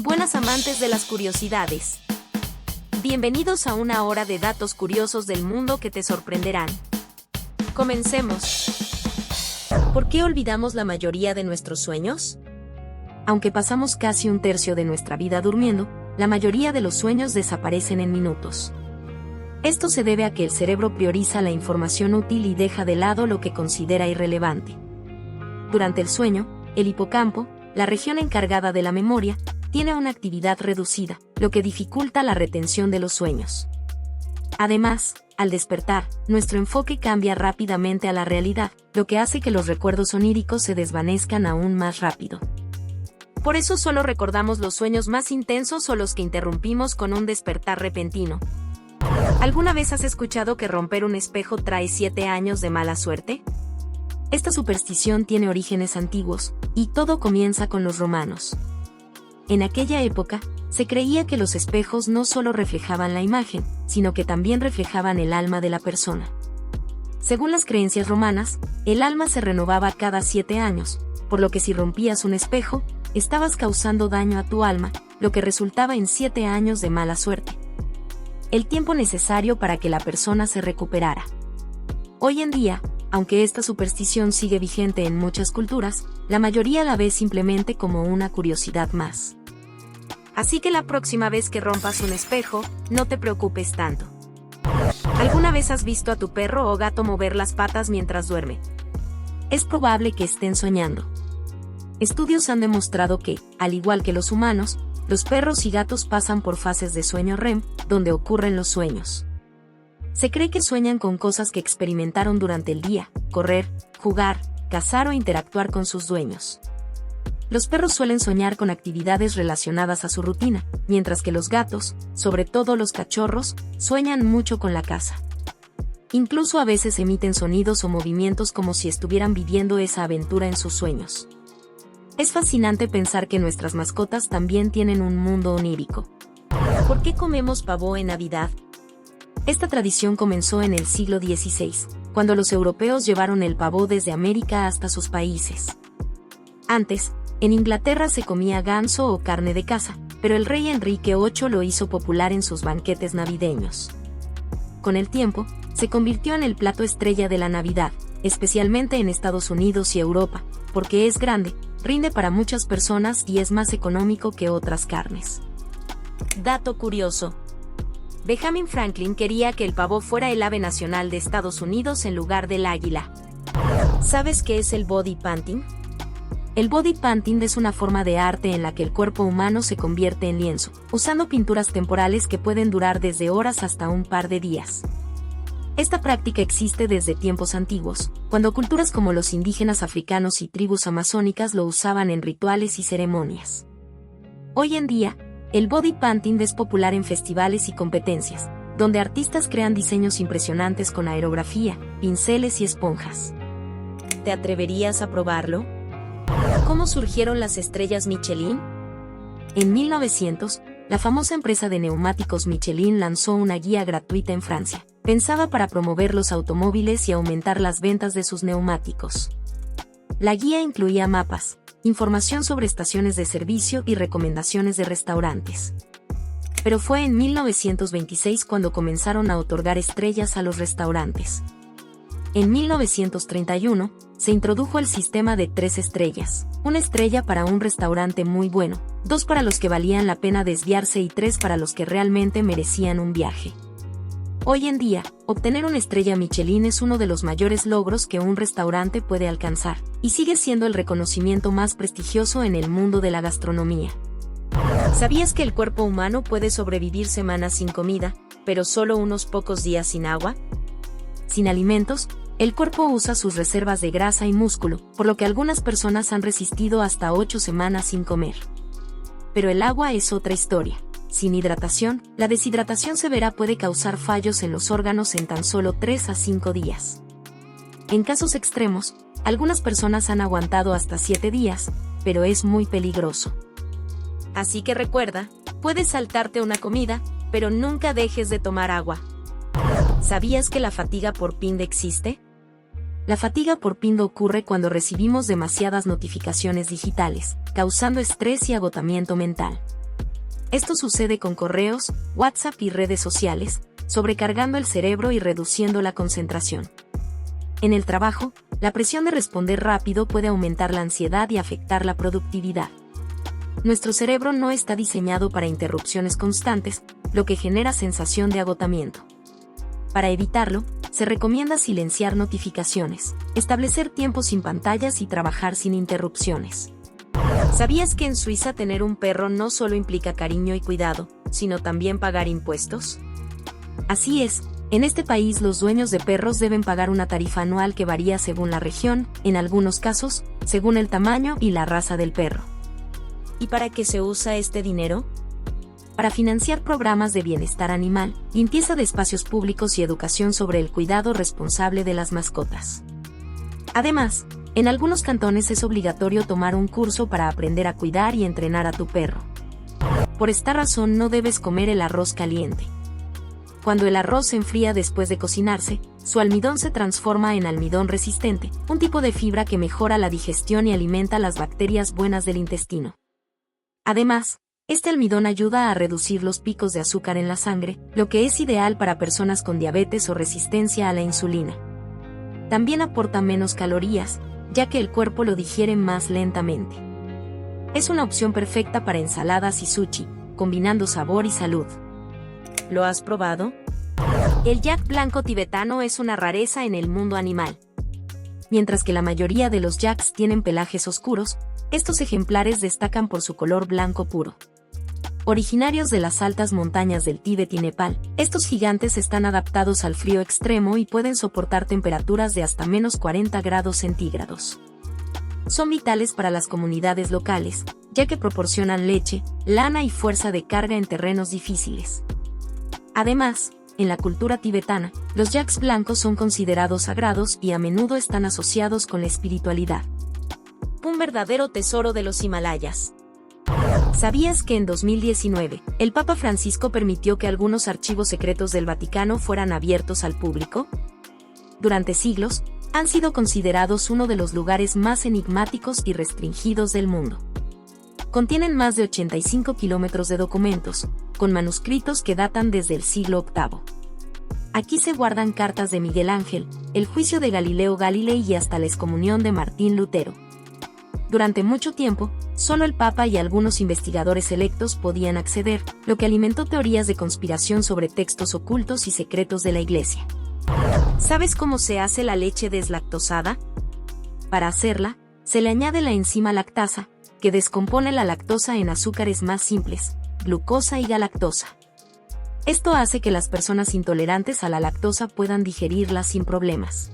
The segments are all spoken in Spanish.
Buenas amantes de las curiosidades. Bienvenidos a una hora de datos curiosos del mundo que te sorprenderán. Comencemos. ¿Por qué olvidamos la mayoría de nuestros sueños? Aunque pasamos casi un tercio de nuestra vida durmiendo, la mayoría de los sueños desaparecen en minutos. Esto se debe a que el cerebro prioriza la información útil y deja de lado lo que considera irrelevante. Durante el sueño, el hipocampo, la región encargada de la memoria, tiene una actividad reducida, lo que dificulta la retención de los sueños. Además, al despertar, nuestro enfoque cambia rápidamente a la realidad, lo que hace que los recuerdos oníricos se desvanezcan aún más rápido. Por eso solo recordamos los sueños más intensos o los que interrumpimos con un despertar repentino. ¿Alguna vez has escuchado que romper un espejo trae 7 años de mala suerte? Esta superstición tiene orígenes antiguos, y todo comienza con los romanos. En aquella época, se creía que los espejos no solo reflejaban la imagen, sino que también reflejaban el alma de la persona. Según las creencias romanas, el alma se renovaba cada 7 años, por lo que si rompías un espejo, estabas causando daño a tu alma, lo que resultaba en 7 años de mala suerte. El tiempo necesario para que la persona se recuperara. Hoy en día, aunque esta superstición sigue vigente en muchas culturas, la mayoría la ve simplemente como una curiosidad más. Así que la próxima vez que rompas un espejo, no te preocupes tanto. ¿Alguna vez has visto a tu perro o gato mover las patas mientras duerme? Es probable que estén soñando. Estudios han demostrado que, al igual que los humanos, los perros y gatos pasan por fases de sueño REM, donde ocurren los sueños. Se cree que sueñan con cosas que experimentaron durante el día: correr, jugar, cazar o interactuar con sus dueños. Los perros suelen soñar con actividades relacionadas a su rutina, mientras que los gatos, sobre todo los cachorros, sueñan mucho con la caza. Incluso a veces emiten sonidos o movimientos como si estuvieran viviendo esa aventura en sus sueños. Es fascinante pensar que nuestras mascotas también tienen un mundo onírico. ¿Por qué comemos pavó en Navidad? Esta tradición comenzó en el siglo XVI, cuando los europeos llevaron el pavó desde América hasta sus países. Antes, en Inglaterra se comía ganso o carne de caza, pero el rey Enrique VIII lo hizo popular en sus banquetes navideños. Con el tiempo, se convirtió en el plato estrella de la Navidad, especialmente en Estados Unidos y Europa, porque es grande, rinde para muchas personas y es más económico que otras carnes. Dato curioso. Benjamin Franklin quería que el pavo fuera el ave nacional de Estados Unidos en lugar del águila. ¿Sabes qué es el body painting? El body painting es una forma de arte en la que el cuerpo humano se convierte en lienzo, usando pinturas temporales que pueden durar desde horas hasta un par de días. Esta práctica existe desde tiempos antiguos, cuando culturas como los indígenas africanos y tribus amazónicas lo usaban en rituales y ceremonias. Hoy en día, el body painting es popular en festivales y competencias, donde artistas crean diseños impresionantes con aerografía, pinceles y esponjas. ¿Te atreverías a probarlo? ¿Cómo surgieron las estrellas Michelin? En 1900, la famosa empresa de neumáticos Michelin lanzó una guía gratuita en Francia, pensada para promover los automóviles y aumentar las ventas de sus neumáticos. La guía incluía mapas, información sobre estaciones de servicio y recomendaciones de restaurantes. Pero fue en 1926 cuando comenzaron a otorgar estrellas a los restaurantes. En 1931, se introdujo el sistema de 3 estrellas, una estrella para un restaurante muy bueno, 2 para los que valían la pena desviarse y 3 para los que realmente merecían un viaje. Hoy en día, obtener una estrella Michelin es uno de los mayores logros que un restaurante puede alcanzar, y sigue siendo el reconocimiento más prestigioso en el mundo de la gastronomía. ¿Sabías que el cuerpo humano puede sobrevivir semanas sin comida, pero solo unos pocos días sin agua? Sin alimentos, el cuerpo usa sus reservas de grasa y músculo, por lo que algunas personas han resistido hasta 8 semanas sin comer. Pero el agua es otra historia. Sin hidratación, la deshidratación severa puede causar fallos en los órganos en tan solo 3 a 5 días. En casos extremos, algunas personas han aguantado hasta 7 días, pero es muy peligroso. Así que recuerda, puedes saltarte una comida, pero nunca dejes de tomar agua. ¿Sabías que la fatiga por PIND existe? La fatiga por PIND ocurre cuando recibimos demasiadas notificaciones digitales, causando estrés y agotamiento mental. Esto sucede con correos, WhatsApp y redes sociales, sobrecargando el cerebro y reduciendo la concentración. En el trabajo, la presión de responder rápido puede aumentar la ansiedad y afectar la productividad. Nuestro cerebro no está diseñado para interrupciones constantes, lo que genera sensación de agotamiento. Para evitarlo, se recomienda silenciar notificaciones, establecer tiempos sin pantallas y trabajar sin interrupciones. ¿Sabías que en Suiza tener un perro no solo implica cariño y cuidado, sino también pagar impuestos? Así es, en este país los dueños de perros deben pagar una tarifa anual que varía según la región, en algunos casos, según el tamaño y la raza del perro. ¿Y para qué se usa este dinero? Para financiar programas de bienestar animal, limpieza de espacios públicos y educación sobre el cuidado responsable de las mascotas. Además, en algunos cantones es obligatorio tomar un curso para aprender a cuidar y entrenar a tu perro. Por esta razón no debes comer el arroz caliente. Cuando el arroz se enfría después de cocinarse, su almidón se transforma en almidón resistente, un tipo de fibra que mejora la digestión y alimenta las bacterias buenas del intestino. Además, este almidón ayuda a reducir los picos de azúcar en la sangre, lo que es ideal para personas con diabetes o resistencia a la insulina. También aporta menos calorías, ya que el cuerpo lo digiere más lentamente. Es una opción perfecta para ensaladas y sushi, combinando sabor y salud. ¿Lo has probado? El yak blanco tibetano es una rareza en el mundo animal. Mientras que la mayoría de los yaks tienen pelajes oscuros, estos ejemplares destacan por su color blanco puro. Originarios de las altas montañas del Tíbet y Nepal, estos gigantes están adaptados al frío extremo y pueden soportar temperaturas de hasta menos 40 grados centígrados. Son vitales para las comunidades locales, ya que proporcionan leche, lana y fuerza de carga en terrenos difíciles. Además, en la cultura tibetana, los yaks blancos son considerados sagrados y a menudo están asociados con la espiritualidad. Un verdadero tesoro de los Himalayas. ¿Sabías que en 2019, el Papa Francisco permitió que algunos archivos secretos del Vaticano fueran abiertos al público? Durante siglos, han sido considerados uno de los lugares más enigmáticos y restringidos del mundo. Contienen más de 85 kilómetros de documentos, con manuscritos que datan desde el siglo VIII. Aquí se guardan cartas de Miguel Ángel, el juicio de Galileo Galilei y hasta la excomunión de Martín Lutero. Durante mucho tiempo, solo el Papa y algunos investigadores selectos podían acceder, lo que alimentó teorías de conspiración sobre textos ocultos y secretos de la Iglesia. ¿Sabes cómo se hace la leche deslactosada? Para hacerla, se le añade la enzima lactasa, que descompone la lactosa en azúcares más simples, glucosa y galactosa. Esto hace que las personas intolerantes a la lactosa puedan digerirla sin problemas.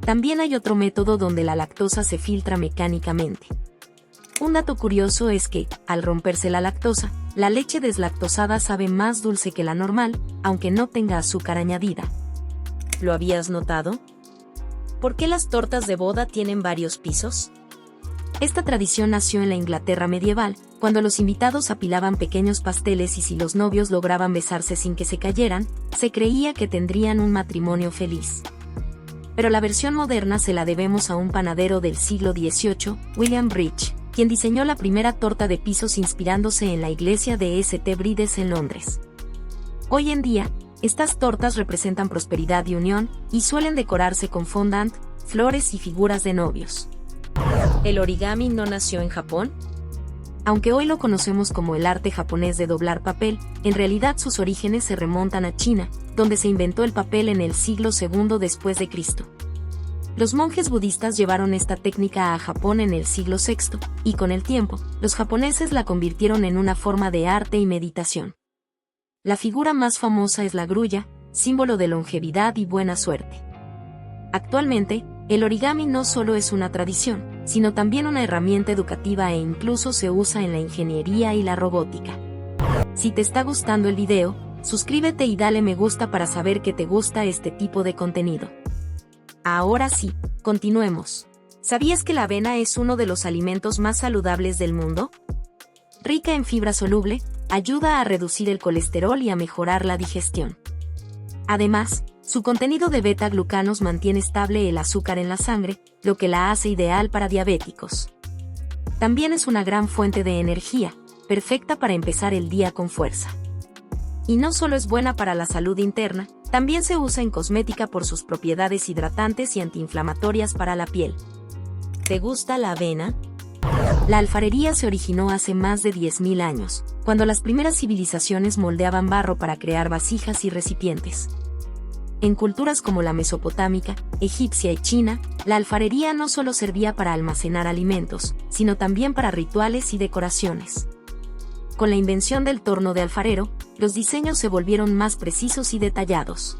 También hay otro método donde la lactosa se filtra mecánicamente. Un dato curioso es que, al romperse la lactosa, la leche deslactosada sabe más dulce que la normal, aunque no tenga azúcar añadida. ¿Lo habías notado? ¿Por qué las tortas de boda tienen varios pisos? Esta tradición nació en la Inglaterra medieval, cuando los invitados apilaban pequeños pasteles y si los novios lograban besarse sin que se cayeran, se creía que tendrían un matrimonio feliz. Pero la versión moderna se la debemos a un panadero del siglo XVIII, William Bridge, quien diseñó la primera torta de pisos inspirándose en la iglesia de St. Brides en Londres. Hoy en día, estas tortas representan prosperidad y unión, y suelen decorarse con fondant, flores y figuras de novios. ¿El origami no nació en Japón? Aunque hoy lo conocemos como el arte japonés de doblar papel, en realidad sus orígenes se remontan a China, donde se inventó el papel en el siglo II después de Cristo. Los monjes budistas llevaron esta técnica a Japón en el siglo VI, y con el tiempo, los japoneses la convirtieron en una forma de arte y meditación. La figura más famosa es la grulla, símbolo de longevidad y buena suerte. Actualmente, el origami no solo es una tradición, sino también una herramienta educativa e incluso se usa en la ingeniería y la robótica. Si te está gustando el video, suscríbete y dale me gusta para saber que te gusta este tipo de contenido. Ahora sí, continuemos. ¿Sabías que la avena es uno de los alimentos más saludables del mundo? Rica en fibra soluble, ayuda a reducir el colesterol y a mejorar la digestión. Además, su contenido de beta-glucanos mantiene estable el azúcar en la sangre, lo que la hace ideal para diabéticos. También es una gran fuente de energía, perfecta para empezar el día con fuerza. Y no solo es buena para la salud interna, también se usa en cosmética por sus propiedades hidratantes y antiinflamatorias para la piel. ¿Te gusta la avena? La alfarería se originó hace más de 10.000 años, cuando las primeras civilizaciones moldeaban barro para crear vasijas y recipientes. En culturas como la mesopotámica, egipcia y china, la alfarería no solo servía para almacenar alimentos, sino también para rituales y decoraciones. Con la invención del torno de alfarero, los diseños se volvieron más precisos y detallados.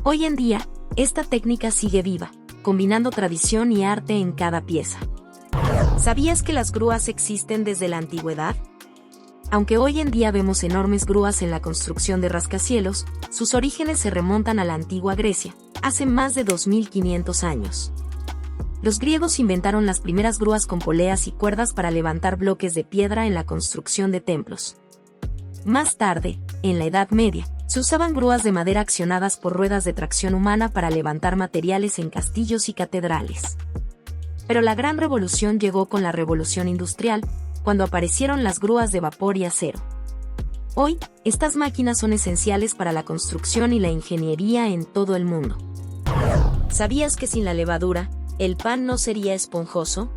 Hoy en día, esta técnica sigue viva, combinando tradición y arte en cada pieza. ¿Sabías que las grúas existen desde la antigüedad? Aunque hoy en día vemos enormes grúas en la construcción de rascacielos, sus orígenes se remontan a la antigua Grecia, hace más de 2.500 años. Los griegos inventaron las primeras grúas con poleas y cuerdas para levantar bloques de piedra en la construcción de templos. Más tarde, en la Edad Media, se usaban grúas de madera accionadas por ruedas de tracción humana para levantar materiales en castillos y catedrales. Pero la gran revolución llegó con la Revolución Industrial, cuando aparecieron las grúas de vapor y acero. Hoy, estas máquinas son esenciales para la construcción y la ingeniería en todo el mundo. ¿Sabías que sin la levadura, el pan no sería esponjoso?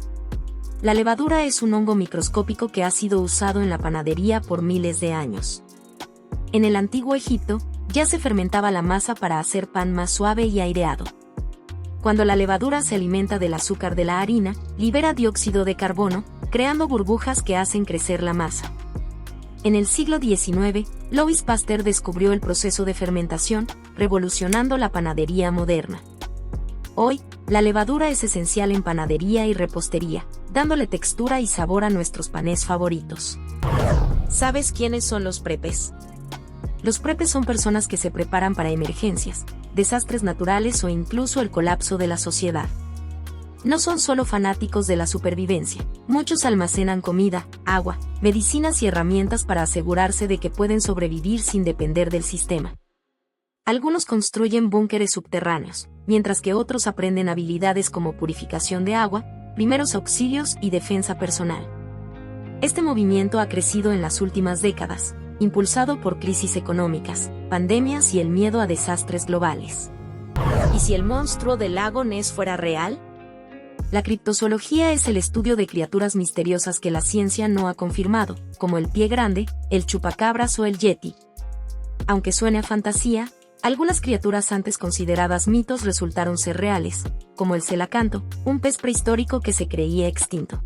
La levadura es un hongo microscópico que ha sido usado en la panadería por miles de años. En el antiguo Egipto, ya se fermentaba la masa para hacer pan más suave y aireado. Cuando la levadura se alimenta del azúcar de la harina, libera dióxido de carbono, creando burbujas que hacen crecer la masa. En el siglo XIX, Louis Pasteur descubrió el proceso de fermentación, revolucionando la panadería moderna. Hoy, la levadura es esencial en panadería y repostería, dándole textura y sabor a nuestros panes favoritos. ¿Sabes quiénes son los prepes? Los prepes son personas que se preparan para emergencias, desastres naturales o incluso el colapso de la sociedad. No son solo fanáticos de la supervivencia, muchos almacenan comida, agua, medicinas y herramientas para asegurarse de que pueden sobrevivir sin depender del sistema. Algunos construyen búnkeres subterráneos, mientras que otros aprenden habilidades como purificación de agua, primeros auxilios y defensa personal. Este movimiento ha crecido en las últimas décadas, impulsado por crisis económicas, pandemias y el miedo a desastres globales. ¿Y si el monstruo del lago Ness fuera real? La criptozoología es el estudio de criaturas misteriosas que la ciencia no ha confirmado, como el pie grande, el chupacabras o el yeti. Aunque suene a fantasía, algunas criaturas antes consideradas mitos resultaron ser reales, como el celacanto, un pez prehistórico que se creía extinto.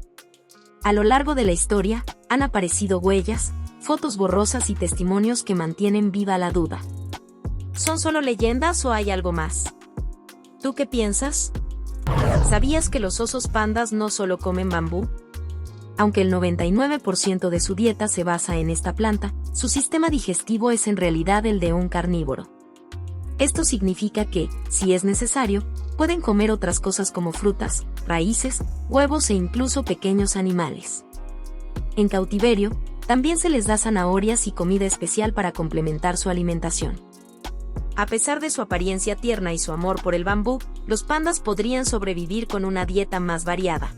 A lo largo de la historia, han aparecido huellas, fotos borrosas y testimonios que mantienen viva la duda. ¿Son solo leyendas o hay algo más? ¿Tú qué piensas? ¿Sabías que los osos pandas no solo comen bambú? Aunque el 99% de su dieta se basa en esta planta, su sistema digestivo es en realidad el de un carnívoro. Esto significa que, si es necesario, pueden comer otras cosas como frutas, raíces, huevos e incluso pequeños animales. En cautiverio, también se les da zanahorias y comida especial para complementar su alimentación. A pesar de su apariencia tierna y su amor por el bambú, los pandas podrían sobrevivir con una dieta más variada.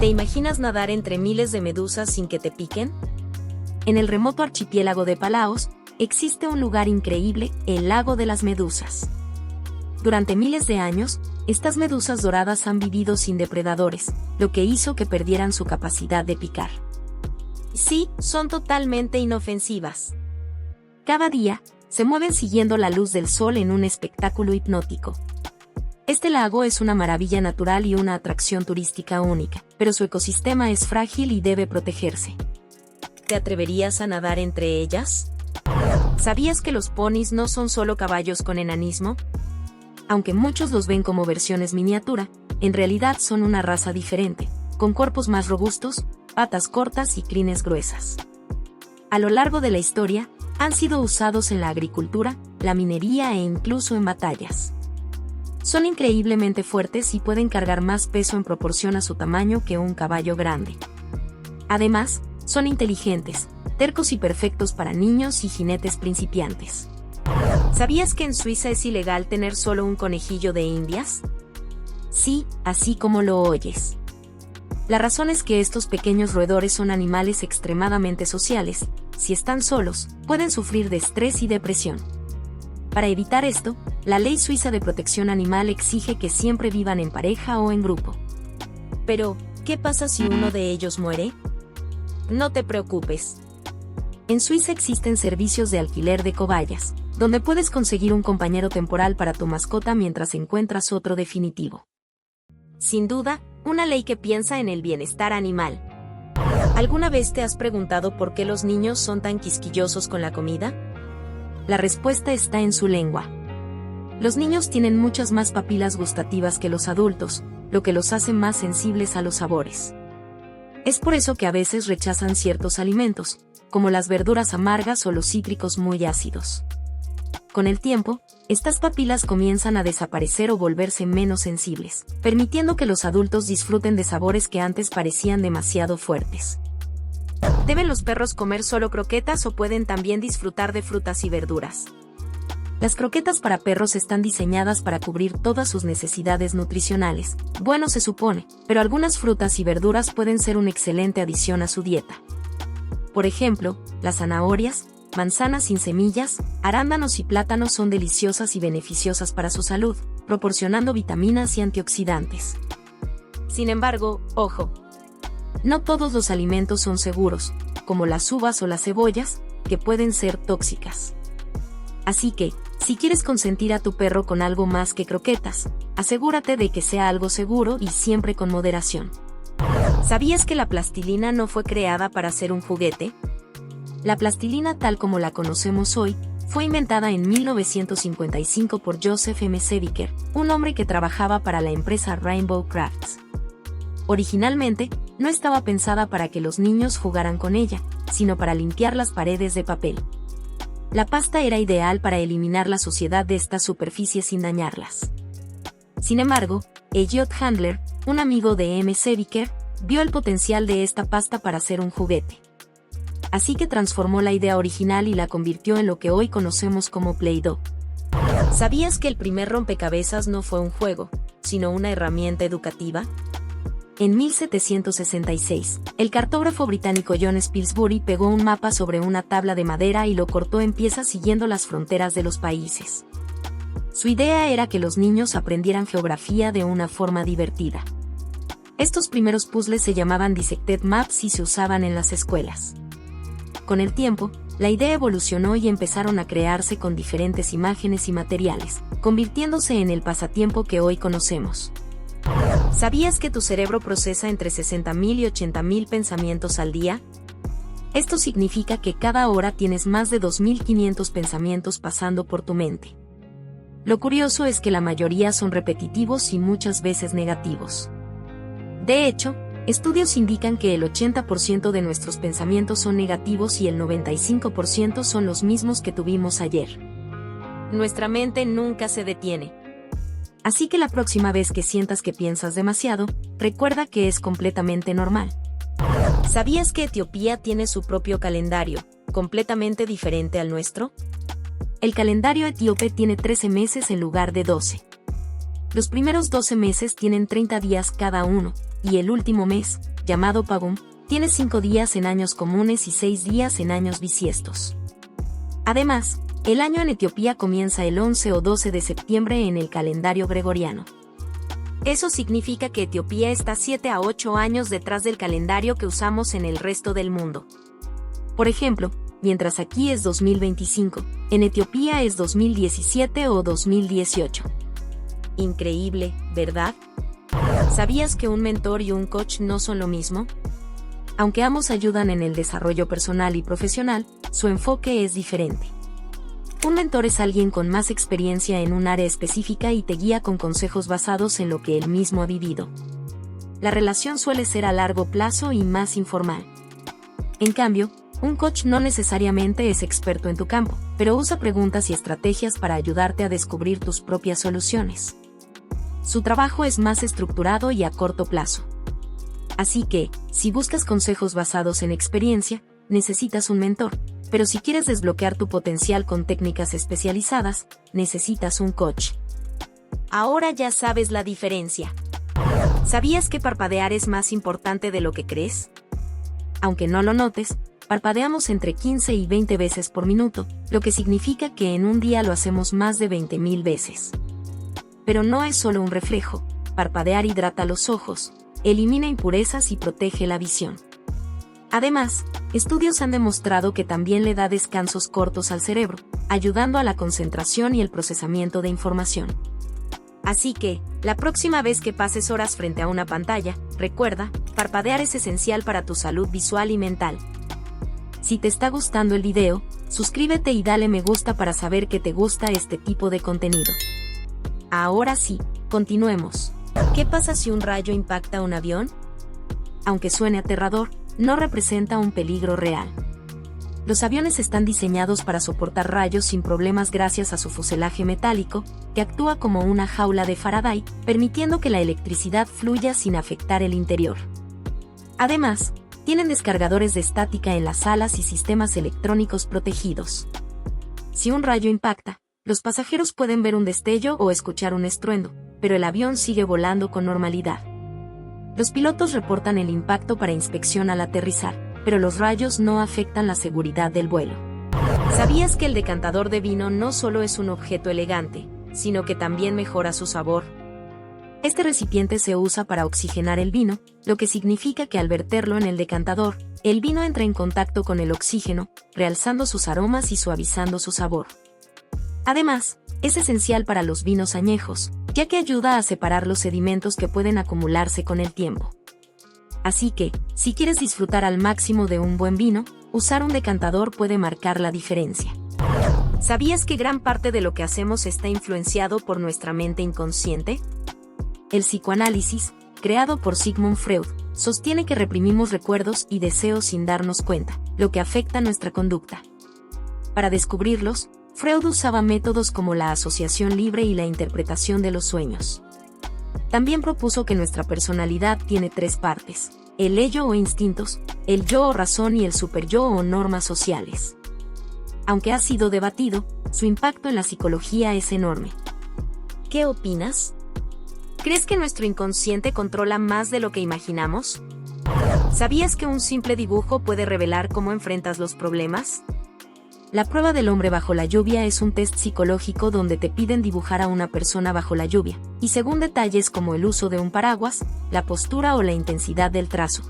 ¿Te imaginas nadar entre miles de medusas sin que te piquen? En el remoto archipiélago de Palaos, existe un lugar increíble, el lago de las medusas. Durante miles de años, estas medusas doradas han vivido sin depredadores, lo que hizo que perdieran su capacidad de picar. Sí, son totalmente inofensivas. Cada día, se mueven siguiendo la luz del sol en un espectáculo hipnótico. Este lago es una maravilla natural y una atracción turística única, pero su ecosistema es frágil y debe protegerse. ¿Te atreverías a nadar entre ellas? ¿Sabías que los ponis no son solo caballos con enanismo? Aunque muchos los ven como versiones miniatura, en realidad son una raza diferente, con cuerpos más robustos, patas cortas y crines gruesas. A lo largo de la historia, han sido usados en la agricultura, la minería e incluso en batallas. Son increíblemente fuertes y pueden cargar más peso en proporción a su tamaño que un caballo grande. Además, son inteligentes, tercos y perfectos para niños y jinetes principiantes. ¿Sabías que en Suiza es ilegal tener solo un conejillo de Indias? Sí, así como lo oyes. La razón es que estos pequeños roedores son animales extremadamente sociales. Si están solos, pueden sufrir de estrés y depresión. Para evitar esto, la ley suiza de protección animal exige que siempre vivan en pareja o en grupo. Pero, ¿qué pasa si uno de ellos muere? No te preocupes. En Suiza existen servicios de alquiler de cobayas, donde puedes conseguir un compañero temporal para tu mascota mientras encuentras otro definitivo. Sin duda, una ley que piensa en el bienestar animal. ¿Alguna vez te has preguntado por qué los niños son tan quisquillosos con la comida? La respuesta está en su lengua. Los niños tienen muchas más papilas gustativas que los adultos, lo que los hace más sensibles a los sabores. Es por eso que a veces rechazan ciertos alimentos, como las verduras amargas o los cítricos muy ácidos. Con el tiempo, estas papilas comienzan a desaparecer o volverse menos sensibles, permitiendo que los adultos disfruten de sabores que antes parecían demasiado fuertes. ¿Deben los perros comer solo croquetas o pueden también disfrutar de frutas y verduras? Las croquetas para perros están diseñadas para cubrir todas sus necesidades nutricionales. Bueno, se supone, pero algunas frutas y verduras pueden ser una excelente adición a su dieta. Por ejemplo, las zanahorias, manzanas sin semillas, arándanos y plátanos son deliciosas y beneficiosas para su salud, proporcionando vitaminas y antioxidantes. Sin embargo, ojo. No todos los alimentos son seguros, como las uvas o las cebollas, que pueden ser tóxicas. Así que, si quieres consentir a tu perro con algo más que croquetas, asegúrate de que sea algo seguro y siempre con moderación. ¿Sabías que la plastilina no fue creada para ser un juguete? La plastilina tal como la conocemos hoy, fue inventada en 1955 por Joseph M. Seviker, un hombre que trabajaba para la empresa Rainbow Crafts. Originalmente, no estaba pensada para que los niños jugaran con ella, sino para limpiar las paredes de papel. La pasta era ideal para eliminar la suciedad de estas superficies sin dañarlas. Sin embargo, Elliot Handler, un amigo de M. Seviker, vio el potencial de esta pasta para ser un juguete. Así que transformó la idea original y la convirtió en lo que hoy conocemos como Play-Doh. ¿Sabías que el primer rompecabezas no fue un juego, sino una herramienta educativa? En 1766, el cartógrafo británico John Spilsbury pegó un mapa sobre una tabla de madera y lo cortó en piezas siguiendo las fronteras de los países. Su idea era que los niños aprendieran geografía de una forma divertida. Estos primeros puzzles se llamaban Dissected Maps y se usaban en las escuelas. Con el tiempo, la idea evolucionó y empezaron a crearse con diferentes imágenes y materiales, convirtiéndose en el pasatiempo que hoy conocemos. ¿Sabías que tu cerebro procesa entre 60.000 y 80.000 pensamientos al día? Esto significa que cada hora tienes más de 2.500 pensamientos pasando por tu mente. Lo curioso es que la mayoría son repetitivos y muchas veces negativos. De hecho, estudios indican que el 80% de nuestros pensamientos son negativos y el 95% son los mismos que tuvimos ayer. Nuestra mente nunca se detiene. Así que la próxima vez que sientas que piensas demasiado, recuerda que es completamente normal. ¿Sabías que Etiopía tiene su propio calendario, completamente diferente al nuestro? El calendario etíope tiene 13 meses en lugar de 12. Los primeros 12 meses tienen 30 días cada uno, y el último mes, llamado Pagum, tiene 5 días en años comunes y 6 días en años bisiestos. Además, el año en Etiopía comienza el 11 o 12 de septiembre en el calendario gregoriano. Eso significa que Etiopía está 7 a 8 años detrás del calendario que usamos en el resto del mundo. Por ejemplo, mientras aquí es 2025, en Etiopía es 2017 o 2018. Increíble, ¿verdad? ¿Sabías que un mentor y un coach no son lo mismo? Aunque ambos ayudan en el desarrollo personal y profesional, su enfoque es diferente. Un mentor es alguien con más experiencia en un área específica y te guía con consejos basados en lo que él mismo ha vivido. La relación suele ser a largo plazo y más informal. En cambio, un coach no necesariamente es experto en tu campo, pero usa preguntas y estrategias para ayudarte a descubrir tus propias soluciones. Su trabajo es más estructurado y a corto plazo. Así que, si buscas consejos basados en experiencia, necesitas un mentor, pero si quieres desbloquear tu potencial con técnicas especializadas, necesitas un coach. Ahora ya sabes la diferencia. ¿Sabías que parpadear es más importante de lo que crees? Aunque no lo notes, parpadeamos entre 15 y 20 veces por minuto, lo que significa que en un día lo hacemos más de 20.000 veces. Pero no es solo un reflejo, parpadear hidrata los ojos, elimina impurezas y protege la visión. Además, estudios han demostrado que también le da descansos cortos al cerebro, ayudando a la concentración y el procesamiento de información. Así que, la próxima vez que pases horas frente a una pantalla, recuerda, parpadear es esencial para tu salud visual y mental. Si te está gustando el video, suscríbete y dale me gusta para saber que te gusta este tipo de contenido. Ahora sí, continuemos. ¿Qué pasa si un rayo impacta un avión? Aunque suene aterrador, no representa un peligro real. Los aviones están diseñados para soportar rayos sin problemas gracias a su fuselaje metálico, que actúa como una jaula de Faraday, permitiendo que la electricidad fluya sin afectar el interior. Además, tienen descargadores de estática en las alas y sistemas electrónicos protegidos. Si un rayo impacta, los pasajeros pueden ver un destello o escuchar un estruendo, pero el avión sigue volando con normalidad. Los pilotos reportan el impacto para inspección al aterrizar, pero los rayos no afectan la seguridad del vuelo. ¿Sabías que el decantador de vino no solo es un objeto elegante, sino que también mejora su sabor? Este recipiente se usa para oxigenar el vino, lo que significa que al verterlo en el decantador, el vino entra en contacto con el oxígeno, realzando sus aromas y suavizando su sabor. Además, es esencial para los vinos añejos, ya que ayuda a separar los sedimentos que pueden acumularse con el tiempo. Así que, si quieres disfrutar al máximo de un buen vino, usar un decantador puede marcar la diferencia. ¿Sabías que gran parte de lo que hacemos está influenciado por nuestra mente inconsciente? El psicoanálisis, creado por Sigmund Freud, sostiene que reprimimos recuerdos y deseos sin darnos cuenta, lo que afecta nuestra conducta. Para descubrirlos, Freud usaba métodos como la asociación libre y la interpretación de los sueños. También propuso que nuestra personalidad tiene tres partes: el ello o instintos, el yo o razón y el superyo o normas sociales. Aunque ha sido debatido, su impacto en la psicología es enorme. ¿Qué opinas? ¿Crees que nuestro inconsciente controla más de lo que imaginamos? ¿Sabías que un simple dibujo puede revelar cómo enfrentas los problemas? La prueba del hombre bajo la lluvia es un test psicológico donde te piden dibujar a una persona bajo la lluvia, y según detalles como el uso de un paraguas, la postura o la intensidad del trazo.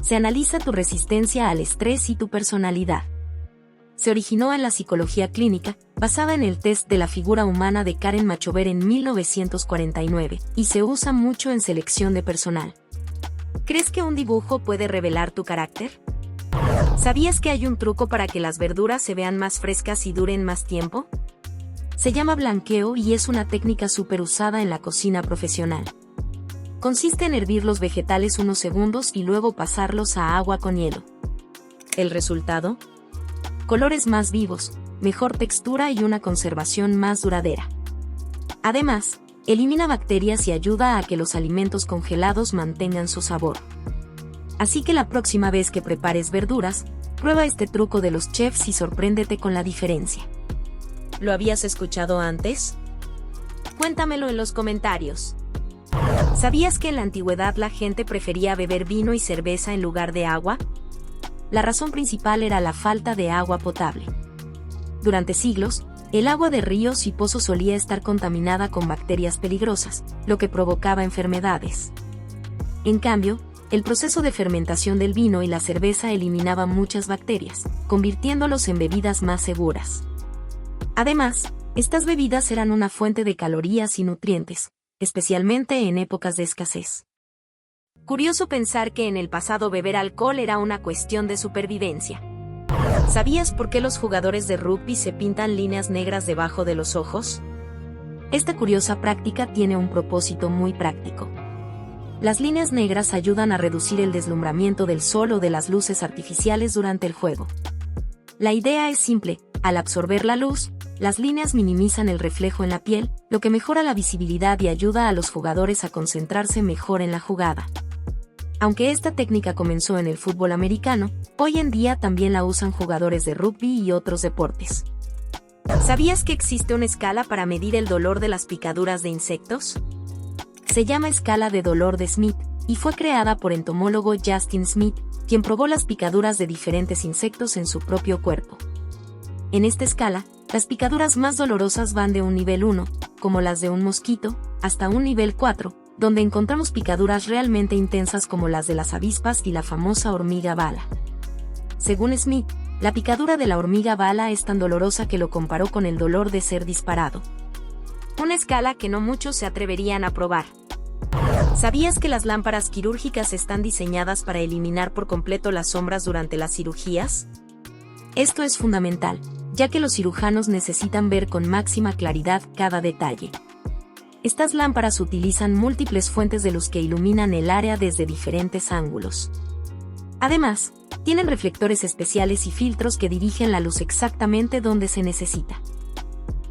Se analiza tu resistencia al estrés y tu personalidad. Se originó en la psicología clínica, basada en el test de la figura humana de Karen Machover en 1949, y se usa mucho en selección de personal. ¿Crees que un dibujo puede revelar tu carácter? ¿Sabías que hay un truco para que las verduras se vean más frescas y duren más tiempo? Se llama blanqueo y es una técnica súper usada en la cocina profesional. Consiste en hervir los vegetales unos segundos y luego pasarlos a agua con hielo. ¿El resultado? Colores más vivos, mejor textura y una conservación más duradera. Además, elimina bacterias y ayuda a que los alimentos congelados mantengan su sabor. Así que la próxima vez que prepares verduras, prueba este truco de los chefs y sorpréndete con la diferencia. ¿Lo habías escuchado antes? Cuéntamelo en los comentarios. ¿Sabías que en la antigüedad la gente prefería beber vino y cerveza en lugar de agua? La razón principal era la falta de agua potable. Durante siglos, el agua de ríos y pozos solía estar contaminada con bacterias peligrosas, lo que provocaba enfermedades. En cambio, el proceso de fermentación del vino y la cerveza eliminaba muchas bacterias, convirtiéndolos en bebidas más seguras. Además, estas bebidas eran una fuente de calorías y nutrientes, especialmente en épocas de escasez. Curioso pensar que en el pasado beber alcohol era una cuestión de supervivencia. ¿Sabías por qué los jugadores de rugby se pintan líneas negras debajo de los ojos? Esta curiosa práctica tiene un propósito muy práctico. Las líneas negras ayudan a reducir el deslumbramiento del sol o de las luces artificiales durante el juego. La idea es simple: al absorber la luz, las líneas minimizan el reflejo en la piel, lo que mejora la visibilidad y ayuda a los jugadores a concentrarse mejor en la jugada. Aunque esta técnica comenzó en el fútbol americano, hoy en día también la usan jugadores de rugby y otros deportes. ¿Sabías que existe una escala para medir el dolor de las picaduras de insectos? Se llama escala de dolor de Smith, y fue creada por entomólogo Justin Smith, quien probó las picaduras de diferentes insectos en su propio cuerpo. En esta escala, las picaduras más dolorosas van de un nivel 1, como las de un mosquito, hasta un nivel 4, donde encontramos picaduras realmente intensas como las de las avispas y la famosa hormiga bala. Según Smith, la picadura de la hormiga bala es tan dolorosa que lo comparó con el dolor de ser disparado. Una escala que no muchos se atreverían a probar. ¿Sabías que las lámparas quirúrgicas están diseñadas para eliminar por completo las sombras durante las cirugías? Esto es fundamental, ya que los cirujanos necesitan ver con máxima claridad cada detalle. Estas lámparas utilizan múltiples fuentes de luz que iluminan el área desde diferentes ángulos. Además, tienen reflectores especiales y filtros que dirigen la luz exactamente donde se necesita.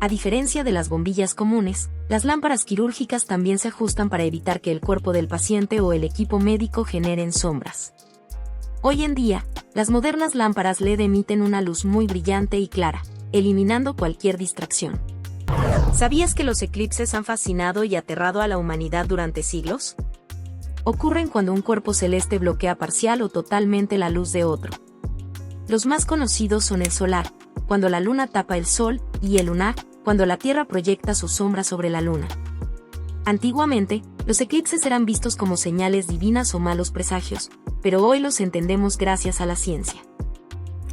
A diferencia de las bombillas comunes, las lámparas quirúrgicas también se ajustan para evitar que el cuerpo del paciente o el equipo médico generen sombras. Hoy en día, las modernas lámparas LED emiten una luz muy brillante y clara, eliminando cualquier distracción. ¿Sabías que los eclipses han fascinado y aterrado a la humanidad durante siglos? Ocurren cuando un cuerpo celeste bloquea parcial o totalmente la luz de otro. Los más conocidos son el solar, cuando la luna tapa el sol, y el lunar, cuando la Tierra proyecta su sombra sobre la luna. Antiguamente, los eclipses eran vistos como señales divinas o malos presagios, pero hoy los entendemos gracias a la ciencia.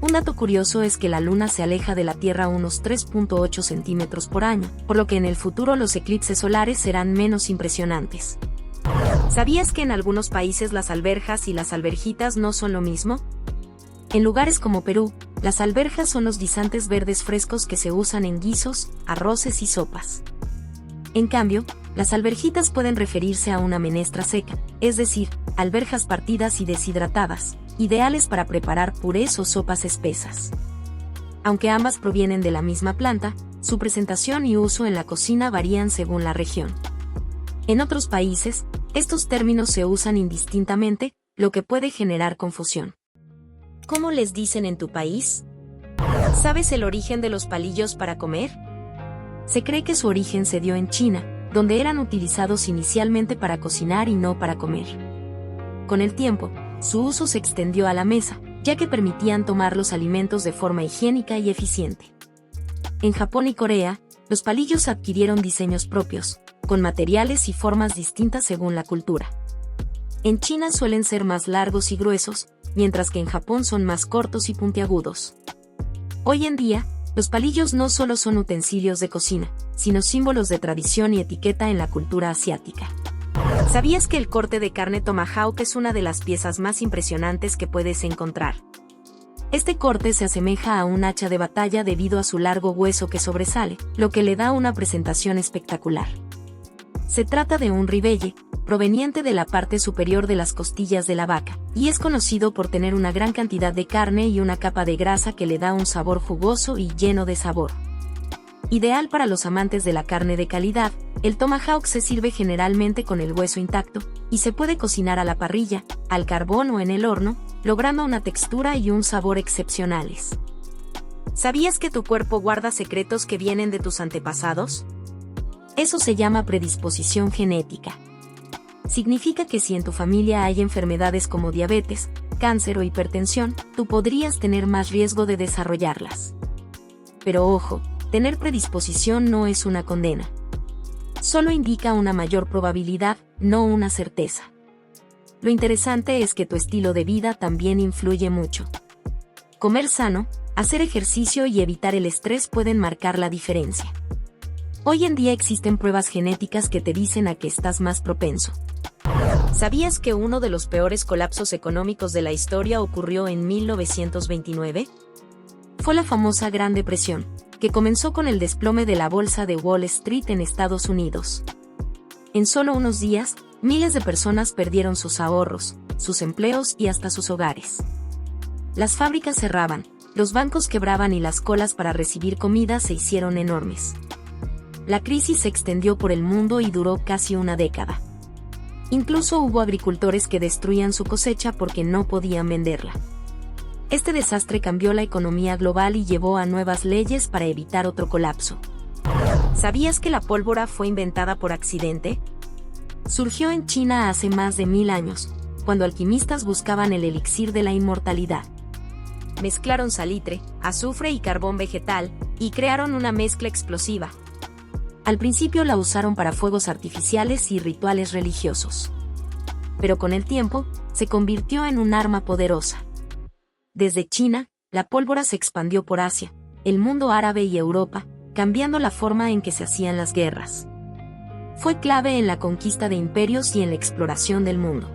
Un dato curioso es que la luna se aleja de la Tierra unos 3.8 centímetros por año, por lo que en el futuro los eclipses solares serán menos impresionantes. ¿Sabías que en algunos países las alberjas y las alberjitas no son lo mismo? En lugares como Perú, las alberjas son los guisantes verdes frescos que se usan en guisos, arroces y sopas. En cambio, las alberjitas pueden referirse a una menestra seca, es decir, alberjas partidas y deshidratadas, ideales para preparar purés o sopas espesas. Aunque ambas provienen de la misma planta, su presentación y uso en la cocina varían según la región. En otros países, estos términos se usan indistintamente, lo que puede generar confusión. ¿Cómo les dicen en tu país? ¿Sabes el origen de los palillos para comer? Se cree que su origen se dio en China, donde eran utilizados inicialmente para cocinar y no para comer. Con el tiempo, su uso se extendió a la mesa, ya que permitían tomar los alimentos de forma higiénica y eficiente. En Japón y Corea, los palillos adquirieron diseños propios, con materiales y formas distintas según la cultura. En China suelen ser más largos y gruesos, mientras que en Japón son más cortos y puntiagudos. Hoy en día, los palillos no solo son utensilios de cocina, sino símbolos de tradición y etiqueta en la cultura asiática. ¿Sabías que el corte de carne tomahawk es una de las piezas más impresionantes que puedes encontrar? Este corte se asemeja a un hacha de batalla debido a su largo hueso que sobresale, lo que le da una presentación espectacular. Se trata de un ribeye, proveniente de la parte superior de las costillas de la vaca, y es conocido por tener una gran cantidad de carne y una capa de grasa que le da un sabor jugoso y lleno de sabor. Ideal para los amantes de la carne de calidad, el tomahawk se sirve generalmente con el hueso intacto, y se puede cocinar a la parrilla, al carbón o en el horno, logrando una textura y un sabor excepcionales. ¿Sabías que tu cuerpo guarda secretos que vienen de tus antepasados? Eso se llama predisposición genética. Significa que si en tu familia hay enfermedades como diabetes, cáncer o hipertensión, tú podrías tener más riesgo de desarrollarlas. Pero ojo, tener predisposición no es una condena. Solo indica una mayor probabilidad, no una certeza. Lo interesante es que tu estilo de vida también influye mucho. Comer sano, hacer ejercicio y evitar el estrés pueden marcar la diferencia. Hoy en día existen pruebas genéticas que te dicen a qué estás más propenso. ¿Sabías que uno de los peores colapsos económicos de la historia ocurrió en 1929? Fue la famosa Gran Depresión, que comenzó con el desplome de la bolsa de Wall Street en Estados Unidos. En solo unos días, miles de personas perdieron sus ahorros, sus empleos y hasta sus hogares. Las fábricas cerraban, los bancos quebraban y las colas para recibir comida se hicieron enormes. La crisis se extendió por el mundo y duró casi una década. Incluso hubo agricultores que destruían su cosecha porque no podían venderla. Este desastre cambió la economía global y llevó a nuevas leyes para evitar otro colapso. ¿Sabías que la pólvora fue inventada por accidente? Surgió en China hace más de 1000 años, cuando alquimistas buscaban el elixir de la inmortalidad. Mezclaron salitre, azufre y carbón vegetal, y crearon una mezcla explosiva. Al principio la usaron para fuegos artificiales y rituales religiosos. Pero con el tiempo, se convirtió en un arma poderosa. Desde China, la pólvora se expandió por Asia, el mundo árabe y Europa, cambiando la forma en que se hacían las guerras. Fue clave en la conquista de imperios y en la exploración del mundo.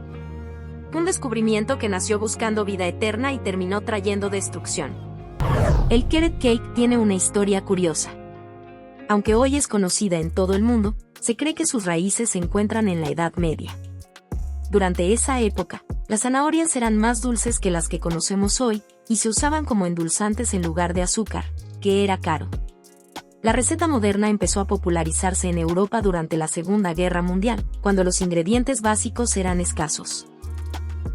Un descubrimiento que nació buscando vida eterna y terminó trayendo destrucción. El carrot cake tiene una historia curiosa. Aunque hoy es conocida en todo el mundo, se cree que sus raíces se encuentran en la Edad Media. Durante esa época, las zanahorias eran más dulces que las que conocemos hoy, y se usaban como endulzantes en lugar de azúcar, que era caro. La receta moderna empezó a popularizarse en Europa durante la Segunda Guerra Mundial, cuando los ingredientes básicos eran escasos.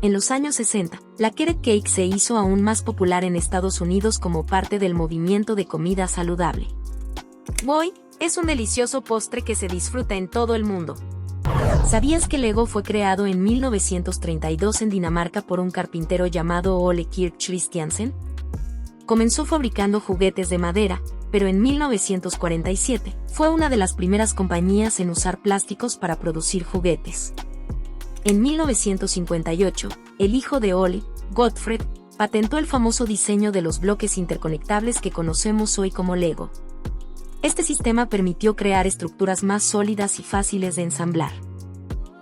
En los años 60, la carrot cake se hizo aún más popular en Estados Unidos como parte del movimiento de comida saludable. Hoy, es un delicioso postre que se disfruta en todo el mundo. ¿Sabías que Lego fue creado en 1932 en Dinamarca por un carpintero llamado Ole Kirk Christiansen? Comenzó fabricando juguetes de madera, pero en 1947 fue una de las primeras compañías en usar plásticos para producir juguetes. En 1958, el hijo de Ole, Gottfried, patentó el famoso diseño de los bloques interconectables que conocemos hoy como Lego. Este sistema permitió crear estructuras más sólidas y fáciles de ensamblar.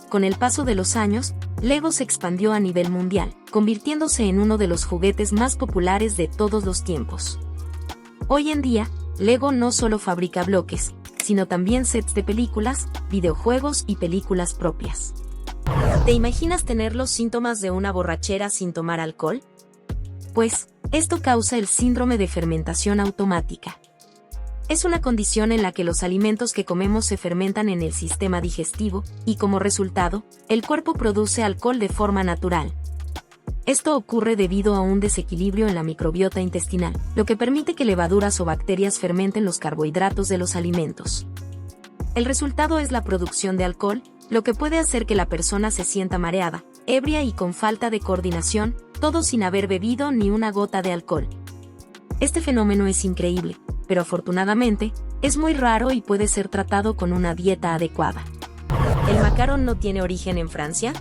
Con el paso de los años, Lego se expandió a nivel mundial, convirtiéndose en uno de los juguetes más populares de todos los tiempos. Hoy en día, Lego no solo fabrica bloques, sino también sets de películas, videojuegos y películas propias. ¿Te imaginas tener los síntomas de una borrachera sin tomar alcohol? Pues, esto causa el síndrome de fermentación automática. Es una condición en la que los alimentos que comemos se fermentan en el sistema digestivo, y como resultado, el cuerpo produce alcohol de forma natural. Esto ocurre debido a un desequilibrio en la microbiota intestinal, lo que permite que levaduras o bacterias fermenten los carbohidratos de los alimentos. El resultado es la producción de alcohol, lo que puede hacer que la persona se sienta mareada, ebria y con falta de coordinación, todo sin haber bebido ni una gota de alcohol. Este fenómeno es increíble, pero afortunadamente, es muy raro y puede ser tratado con una dieta adecuada. ¿El macarón no tiene origen en Francia?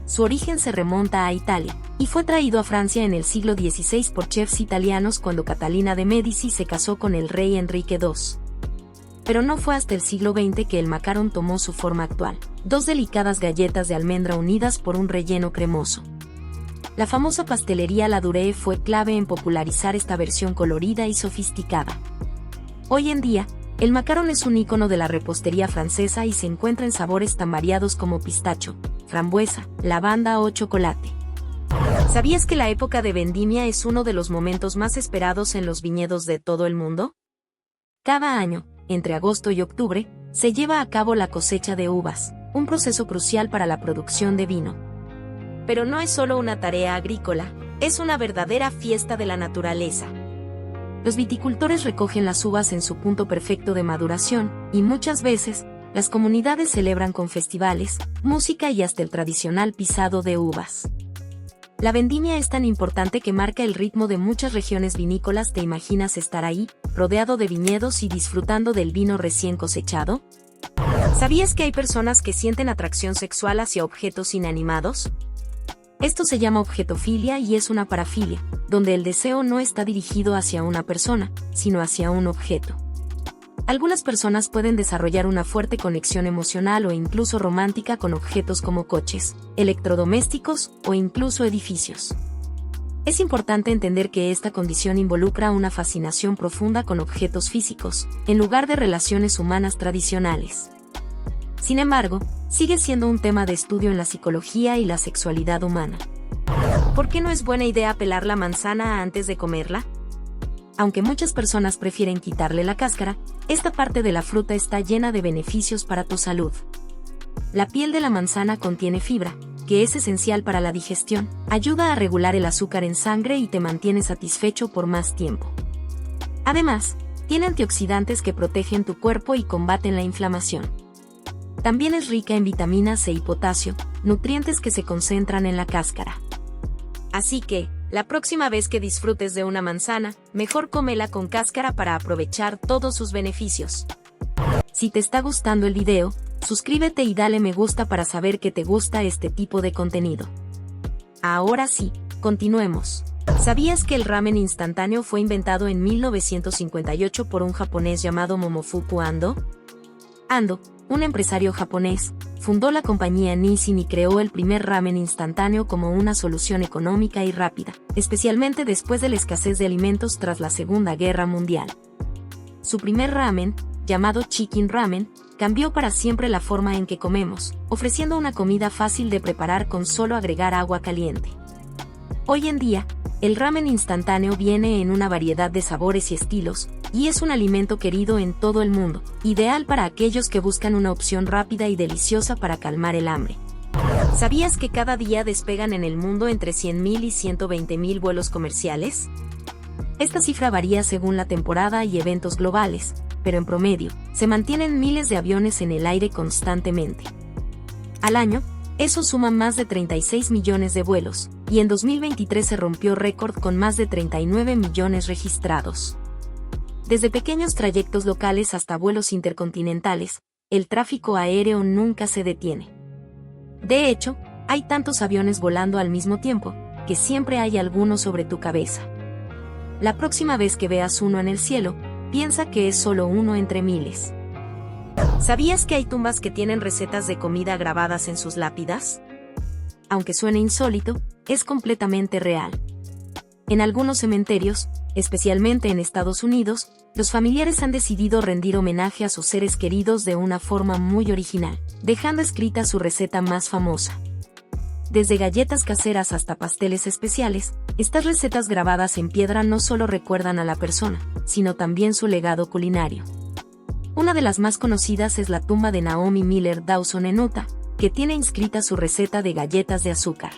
Su origen se remonta a Italia, y fue traído a Francia en el siglo XVI por chefs italianos cuando Catalina de Médici se casó con el rey Enrique II. Pero no fue hasta el siglo XX que el macarón tomó su forma actual, dos delicadas galletas de almendra unidas por un relleno cremoso. La famosa pastelería Ladurée fue clave en popularizar esta versión colorida y sofisticada. Hoy en día, el macarón es un ícono de la repostería francesa y se encuentra en sabores tan variados como pistacho, frambuesa, lavanda o chocolate. ¿Sabías que la época de vendimia es uno de los momentos más esperados en los viñedos de todo el mundo? Cada año, entre agosto y octubre, se lleva a cabo la cosecha de uvas, un proceso crucial para la producción de vino. Pero no es solo una tarea agrícola, es una verdadera fiesta de la naturaleza. Los viticultores recogen las uvas en su punto perfecto de maduración, y muchas veces, las comunidades celebran con festivales, música y hasta el tradicional pisado de uvas. La vendimia es tan importante que marca el ritmo de muchas regiones vinícolas. ¿Te imaginas estar ahí, rodeado de viñedos y disfrutando del vino recién cosechado? ¿Sabías que hay personas que sienten atracción sexual hacia objetos inanimados? Esto se llama objetofilia y es una parafilia, donde el deseo no está dirigido hacia una persona, sino hacia un objeto. Algunas personas pueden desarrollar una fuerte conexión emocional o incluso romántica con objetos como coches, electrodomésticos o incluso edificios. Es importante entender que esta condición involucra una fascinación profunda con objetos físicos, en lugar de relaciones humanas tradicionales. Sin embargo, sigue siendo un tema de estudio en la psicología y la sexualidad humana. ¿Por qué no es buena idea pelar la manzana antes de comerla? Aunque muchas personas prefieren quitarle la cáscara, esta parte de la fruta está llena de beneficios para tu salud. La piel de la manzana contiene fibra, que es esencial para la digestión, ayuda a regular el azúcar en sangre y te mantiene satisfecho por más tiempo. Además, tiene antioxidantes que protegen tu cuerpo y combaten la inflamación. También es rica en vitamina C y potasio, nutrientes que se concentran en la cáscara. Así que, la próxima vez que disfrutes de una manzana, mejor cómela con cáscara para aprovechar todos sus beneficios. Si te está gustando el video, suscríbete y dale me gusta para saber que te gusta este tipo de contenido. Ahora sí, continuemos. ¿Sabías que el ramen instantáneo fue inventado en 1958 por un japonés llamado Momofuku Ando? Ando, un empresario japonés, fundó la compañía Nissin y creó el primer ramen instantáneo como una solución económica y rápida, especialmente después de la escasez de alimentos tras la Segunda Guerra Mundial. Su primer ramen, llamado Chicken Ramen, cambió para siempre la forma en que comemos, ofreciendo una comida fácil de preparar con solo agregar agua caliente. Hoy en día, el ramen instantáneo viene en una variedad de sabores y estilos, y es un alimento querido en todo el mundo, ideal para aquellos que buscan una opción rápida y deliciosa para calmar el hambre. ¿Sabías que cada día despegan en el mundo entre 100.000 y 120.000 vuelos comerciales? Esta cifra varía según la temporada y eventos globales, pero en promedio, se mantienen miles de aviones en el aire constantemente. Al año, eso suma más de 36 millones de vuelos, y en 2023 se rompió récord con más de 39 millones registrados. Desde pequeños trayectos locales hasta vuelos intercontinentales, el tráfico aéreo nunca se detiene. De hecho, hay tantos aviones volando al mismo tiempo, que siempre hay alguno sobre tu cabeza. La próxima vez que veas uno en el cielo, piensa que es solo uno entre miles. ¿Sabías que hay tumbas que tienen recetas de comida grabadas en sus lápidas? Aunque suene insólito, es completamente real. En algunos cementerios, especialmente en Estados Unidos, los familiares han decidido rendir homenaje a sus seres queridos de una forma muy original, dejando escrita su receta más famosa. Desde galletas caseras hasta pasteles especiales, estas recetas grabadas en piedra no solo recuerdan a la persona, sino también su legado culinario. Una de las más conocidas es la tumba de Naomi Miller Dawson en Utah, que tiene inscrita su receta de galletas de azúcar.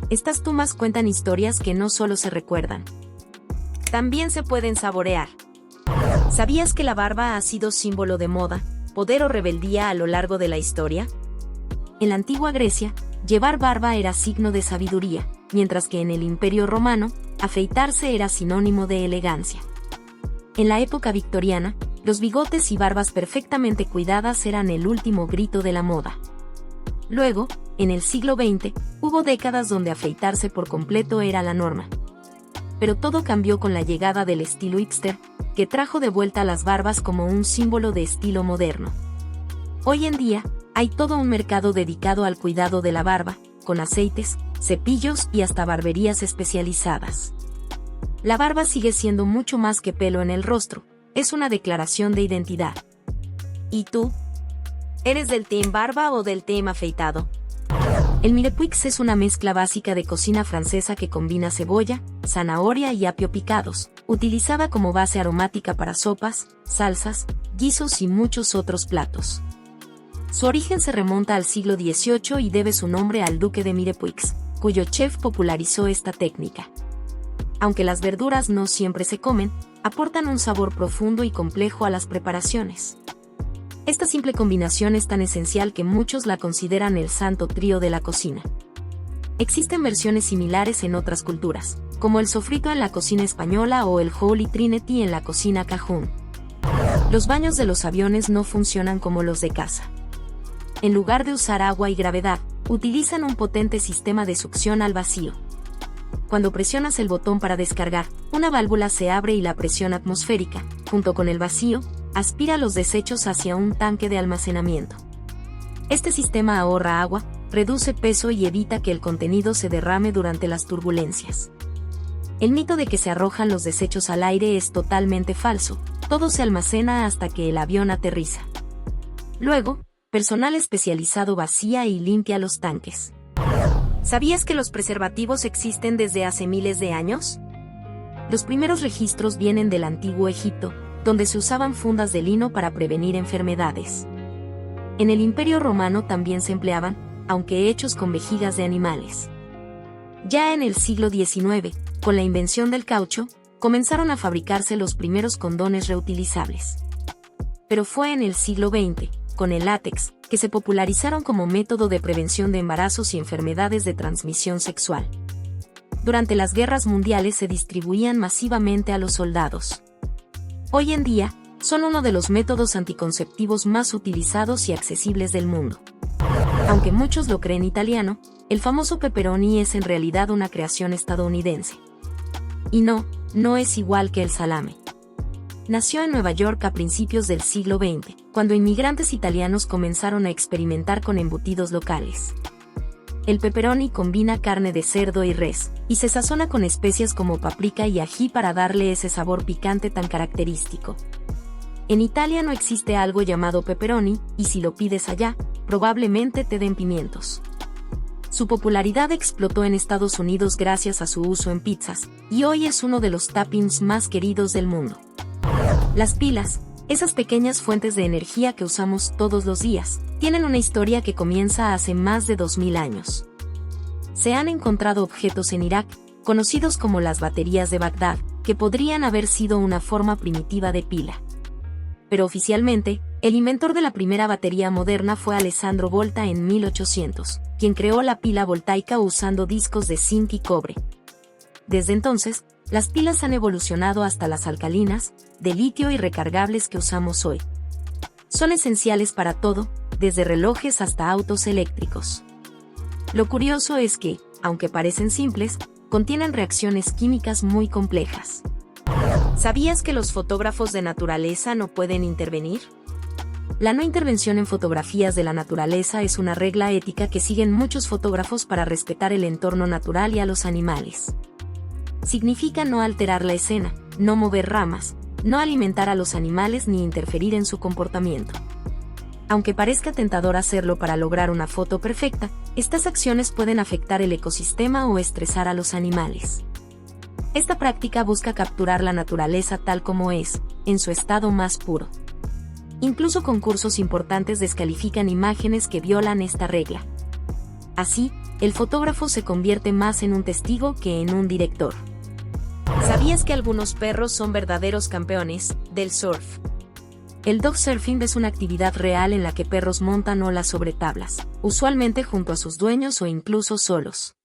Estas tumbas cuentan historias que no solo se recuerdan, también se pueden saborear. ¿Sabías que la barba ha sido símbolo de moda, poder o rebeldía a lo largo de la historia? En la antigua Grecia, llevar barba era signo de sabiduría, mientras que en el Imperio Romano, afeitarse era sinónimo de elegancia. En la época victoriana, los bigotes y barbas perfectamente cuidadas eran el último grito de la moda. Luego, en el siglo XX, hubo décadas donde afeitarse por completo era la norma. Pero todo cambió con la llegada del estilo hipster, que trajo de vuelta las barbas como un símbolo de estilo moderno. Hoy en día, hay todo un mercado dedicado al cuidado de la barba, con aceites, cepillos y hasta barberías especializadas. La barba sigue siendo mucho más que pelo en el rostro, es una declaración de identidad. ¿Y tú? ¿Eres del team barba o del team afeitado? El mirepoix es una mezcla básica de cocina francesa que combina cebolla, zanahoria y apio picados, utilizada como base aromática para sopas, salsas, guisos y muchos otros platos. Su origen se remonta al siglo XVIII y debe su nombre al duque de Mirepoix, cuyo chef popularizó esta técnica. Aunque las verduras no siempre se comen, aportan un sabor profundo y complejo a las preparaciones. Esta simple combinación es tan esencial que muchos la consideran el santo trío de la cocina. Existen versiones similares en otras culturas, como el sofrito en la cocina española o el Holy Trinity en la cocina cajún. Los baños de los aviones no funcionan como los de casa. En lugar de usar agua y gravedad, utilizan un potente sistema de succión al vacío. Cuando presionas el botón para descargar, una válvula se abre y la presión atmosférica, junto con el vacío, aspira los desechos hacia un tanque de almacenamiento. Este sistema ahorra agua, reduce peso y evita que el contenido se derrame durante las turbulencias. El mito de que se arrojan los desechos al aire es totalmente falso, todo se almacena hasta que el avión aterriza. Luego, personal especializado vacía y limpia los tanques. ¿Sabías que los preservativos existen desde hace miles de años? Los primeros registros vienen del antiguo Egipto, donde se usaban fundas de lino para prevenir enfermedades. En el Imperio Romano también se empleaban, aunque hechos con vejigas de animales. Ya en el siglo XIX, con la invención del caucho, comenzaron a fabricarse los primeros condones reutilizables. Pero fue en el siglo XX, con el látex, que se popularizaron como método de prevención de embarazos y enfermedades de transmisión sexual. Durante las guerras mundiales se distribuían masivamente a los soldados. Hoy en día, son uno de los métodos anticonceptivos más utilizados y accesibles del mundo. Aunque muchos lo creen italiano, el famoso pepperoni es en realidad una creación estadounidense. Y no es igual que el salame. Nació en Nueva York a principios del siglo XX, cuando inmigrantes italianos comenzaron a experimentar con embutidos locales. El pepperoni combina carne de cerdo y res, y se sazona con especias como paprika y ají para darle ese sabor picante tan característico. En Italia no existe algo llamado pepperoni, y si lo pides allá, probablemente te den pimientos. Su popularidad explotó en Estados Unidos gracias a su uso en pizzas, y hoy es uno de los toppings más queridos del mundo. Las pilas, esas pequeñas fuentes de energía que usamos todos los días, tienen una historia que comienza hace más de 2000 años. Se han encontrado objetos en Irak, conocidos como las baterías de Bagdad, que podrían haber sido una forma primitiva de pila. Pero oficialmente, el inventor de la primera batería moderna fue Alessandro Volta en 1800, quien creó la pila voltaica usando discos de zinc y cobre. Desde entonces, las pilas han evolucionado hasta las alcalinas, de litio y recargables que usamos hoy. Son esenciales para todo, desde relojes hasta autos eléctricos. Lo curioso es que, aunque parecen simples, contienen reacciones químicas muy complejas. ¿Sabías que los fotógrafos de naturaleza no pueden intervenir? La no intervención en fotografías de la naturaleza es una regla ética que siguen muchos fotógrafos para respetar el entorno natural y a los animales. Significa no alterar la escena, no mover ramas, no alimentar a los animales ni interferir en su comportamiento. Aunque parezca tentador hacerlo para lograr una foto perfecta, estas acciones pueden afectar el ecosistema o estresar a los animales. Esta práctica busca capturar la naturaleza tal como es, en su estado más puro. Incluso concursos importantes descalifican imágenes que violan esta regla. Así, el fotógrafo se convierte más en un testigo que en un director. ¿Sabías que algunos perros son verdaderos campeones del surf? El dog surfing es una actividad real en la que perros montan olas sobre tablas, usualmente junto a sus dueños o incluso solos.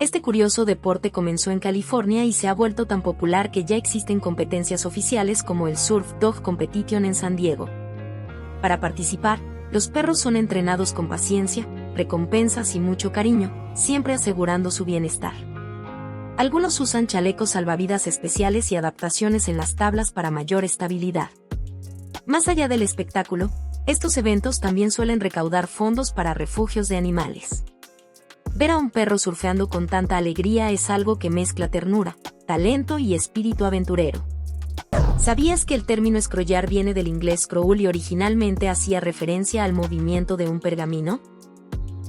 Este curioso deporte comenzó en California y se ha vuelto tan popular que ya existen competencias oficiales como el Surf Dog Competition en San Diego. Para participar, los perros son entrenados con paciencia, recompensas y mucho cariño, siempre asegurando su bienestar. Algunos usan chalecos salvavidas especiales y adaptaciones en las tablas para mayor estabilidad. Más allá del espectáculo, estos eventos también suelen recaudar fondos para refugios de animales. Ver a un perro surfeando con tanta alegría es algo que mezcla ternura, talento y espíritu aventurero. ¿Sabías que el término scrollar viene del inglés scroll y originalmente hacía referencia al movimiento de un pergamino?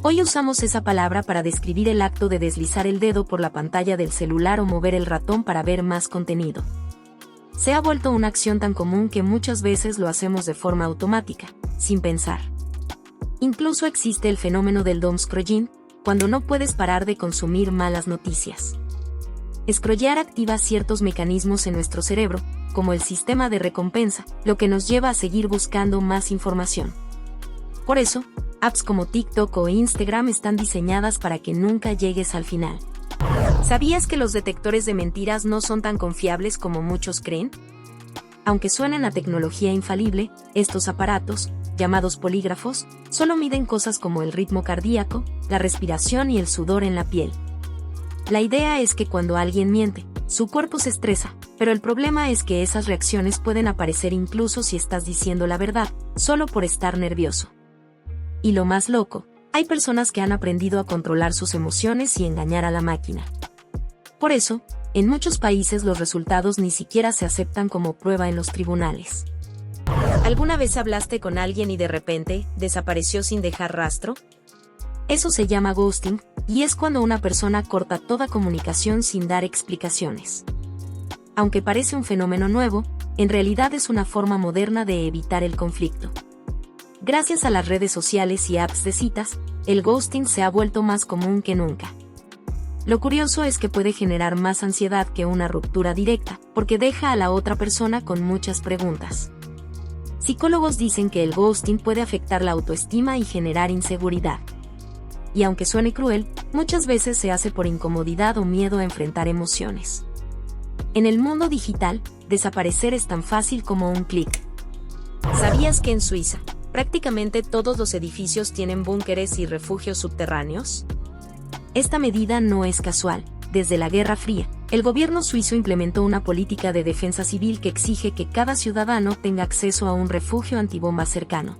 Hoy usamos esa palabra para describir el acto de deslizar el dedo por la pantalla del celular o mover el ratón para ver más contenido. Se ha vuelto una acción tan común que muchas veces lo hacemos de forma automática, sin pensar. Incluso existe el fenómeno del doomscrolling, cuando no puedes parar de consumir malas noticias. Scrollear activa ciertos mecanismos en nuestro cerebro, como el sistema de recompensa, lo que nos lleva a seguir buscando más información. Por eso, apps como TikTok o Instagram están diseñadas para que nunca llegues al final. ¿Sabías que los detectores de mentiras no son tan confiables como muchos creen? Aunque suenen a tecnología infalible, estos aparatos, llamados polígrafos, solo miden cosas como el ritmo cardíaco, la respiración y el sudor en la piel. La idea es que cuando alguien miente, su cuerpo se estresa, pero el problema es que esas reacciones pueden aparecer incluso si estás diciendo la verdad, solo por estar nervioso. Y lo más loco, hay personas que han aprendido a controlar sus emociones y engañar a la máquina. Por eso, en muchos países los resultados ni siquiera se aceptan como prueba en los tribunales. ¿Alguna vez hablaste con alguien y de repente desapareció sin dejar rastro? Eso se llama ghosting, y es cuando una persona corta toda comunicación sin dar explicaciones. Aunque parece un fenómeno nuevo, en realidad es una forma moderna de evitar el conflicto. Gracias a las redes sociales y apps de citas, el ghosting se ha vuelto más común que nunca. Lo curioso es que puede generar más ansiedad que una ruptura directa, porque deja a la otra persona con muchas preguntas. Psicólogos dicen que el ghosting puede afectar la autoestima y generar inseguridad. Y aunque suene cruel, muchas veces se hace por incomodidad o miedo a enfrentar emociones. En el mundo digital, desaparecer es tan fácil como un clic. ¿Sabías que en Suiza, prácticamente todos los edificios tienen búnkeres y refugios subterráneos? Esta medida no es casual. Desde la Guerra Fría, el gobierno suizo implementó una política de defensa civil que exige que cada ciudadano tenga acceso a un refugio antibombas cercano.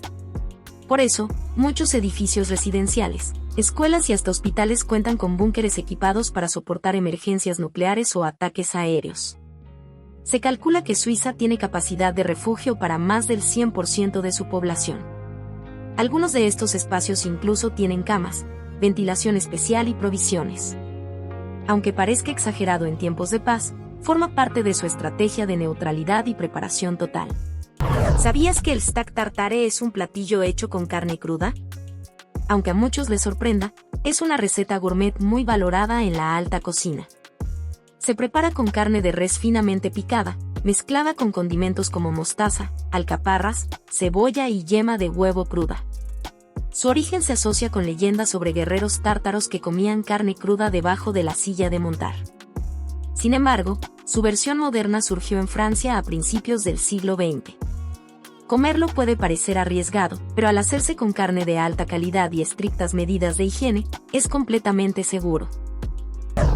Por eso, muchos edificios residenciales, escuelas y hasta hospitales cuentan con búnkeres equipados para soportar emergencias nucleares o ataques aéreos. Se calcula que Suiza tiene capacidad de refugio para más del 100% de su población. Algunos de estos espacios incluso tienen camas, ventilación especial y provisiones. Aunque parezca exagerado en tiempos de paz, forma parte de su estrategia de neutralidad y preparación total. ¿Sabías que el steak tartare es un platillo hecho con carne cruda? Aunque a muchos les sorprenda, es una receta gourmet muy valorada en la alta cocina. Se prepara con carne de res finamente picada, mezclada con condimentos como mostaza, alcaparras, cebolla y yema de huevo cruda. Su origen se asocia con leyendas sobre guerreros tártaros que comían carne cruda debajo de la silla de montar. Sin embargo, su versión moderna surgió en Francia a principios del siglo XX. Comerlo puede parecer arriesgado, pero al hacerse con carne de alta calidad y estrictas medidas de higiene, es completamente seguro.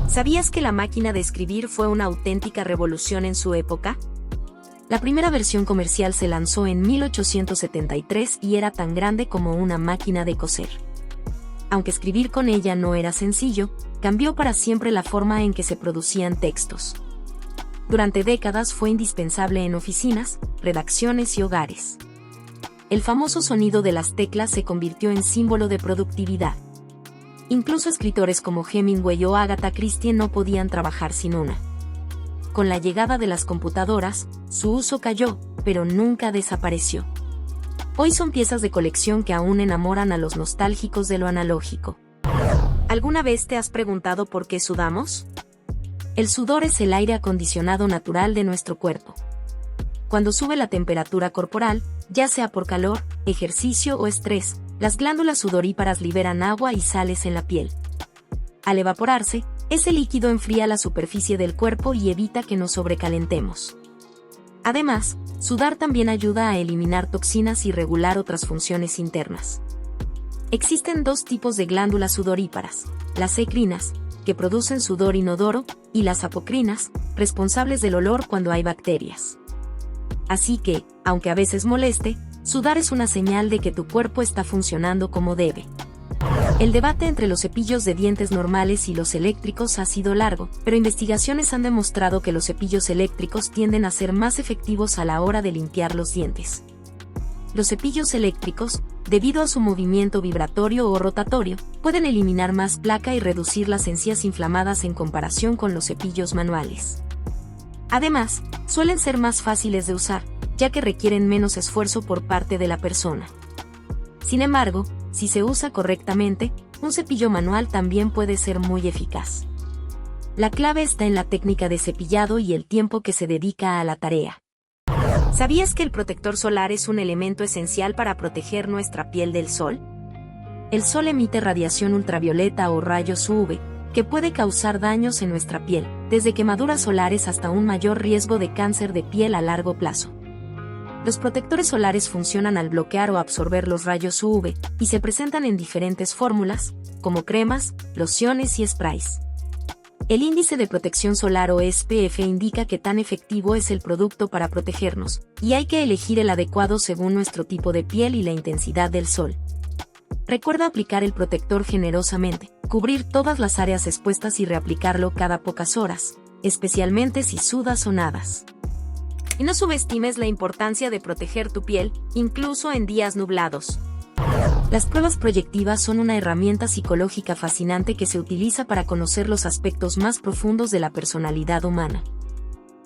¿Sabías que la máquina de escribir fue una auténtica revolución en su época? La primera versión comercial se lanzó en 1873 y era tan grande como una máquina de coser. Aunque escribir con ella no era sencillo, cambió para siempre la forma en que se producían textos. Durante décadas fue indispensable en oficinas, redacciones y hogares. El famoso sonido de las teclas se convirtió en símbolo de productividad. Incluso escritores como Hemingway o Agatha Christie no podían trabajar sin una. Con la llegada de las computadoras, su uso cayó, pero nunca desapareció. Hoy son piezas de colección que aún enamoran a los nostálgicos de lo analógico. ¿Alguna vez te has preguntado por qué sudamos? El sudor es el aire acondicionado natural de nuestro cuerpo. Cuando sube la temperatura corporal, ya sea por calor, ejercicio o estrés, las glándulas sudoríparas liberan agua y sales en la piel. Al evaporarse, ese líquido enfría la superficie del cuerpo y evita que nos sobrecalentemos. Además, sudar también ayuda a eliminar toxinas y regular otras funciones internas. Existen dos tipos de glándulas sudoríparas, las ecrinas, que producen sudor inodoro, y las apocrinas, responsables del olor cuando hay bacterias. Así que, aunque a veces moleste, sudar es una señal de que tu cuerpo está funcionando como debe. El debate entre los cepillos de dientes normales y los eléctricos ha sido largo, pero investigaciones han demostrado que los cepillos eléctricos tienden a ser más efectivos a la hora de limpiar los dientes. Los cepillos eléctricos, debido a su movimiento vibratorio o rotatorio, pueden eliminar más placa y reducir las encías inflamadas en comparación con los cepillos manuales. Además, suelen ser más fáciles de usar, ya que requieren menos esfuerzo por parte de la persona. Sin embargo, si se usa correctamente, un cepillo manual también puede ser muy eficaz. La clave está en la técnica de cepillado y el tiempo que se dedica a la tarea. ¿Sabías que el protector solar es un elemento esencial para proteger nuestra piel del sol? El sol emite radiación ultravioleta o rayos UV, que puede causar daños en nuestra piel, desde quemaduras solares hasta un mayor riesgo de cáncer de piel a largo plazo. Los protectores solares funcionan al bloquear o absorber los rayos UV, y se presentan en diferentes fórmulas, como cremas, lociones y sprays. El índice de protección solar o SPF indica qué tan efectivo es el producto para protegernos, y hay que elegir el adecuado según nuestro tipo de piel y la intensidad del sol. Recuerda aplicar el protector generosamente, cubrir todas las áreas expuestas y reaplicarlo cada pocas horas, especialmente si sudas o nadas. Y no subestimes la importancia de proteger tu piel, incluso en días nublados. Las pruebas proyectivas son una herramienta psicológica fascinante que se utiliza para conocer los aspectos más profundos de la personalidad humana.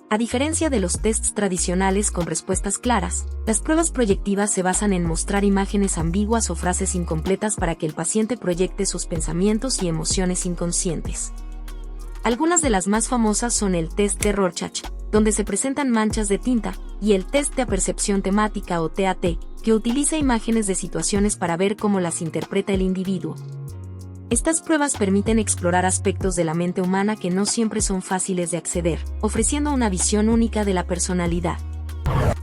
A diferencia de los tests tradicionales con respuestas claras, las pruebas proyectivas se basan en mostrar imágenes ambiguas o frases incompletas para que el paciente proyecte sus pensamientos y emociones inconscientes. Algunas de las más famosas son el test de Rorschach, donde se presentan manchas de tinta, y el test de percepción temática o TAT, que utiliza imágenes de situaciones para ver cómo las interpreta el individuo. Estas pruebas permiten explorar aspectos de la mente humana que no siempre son fáciles de acceder, ofreciendo una visión única de la personalidad.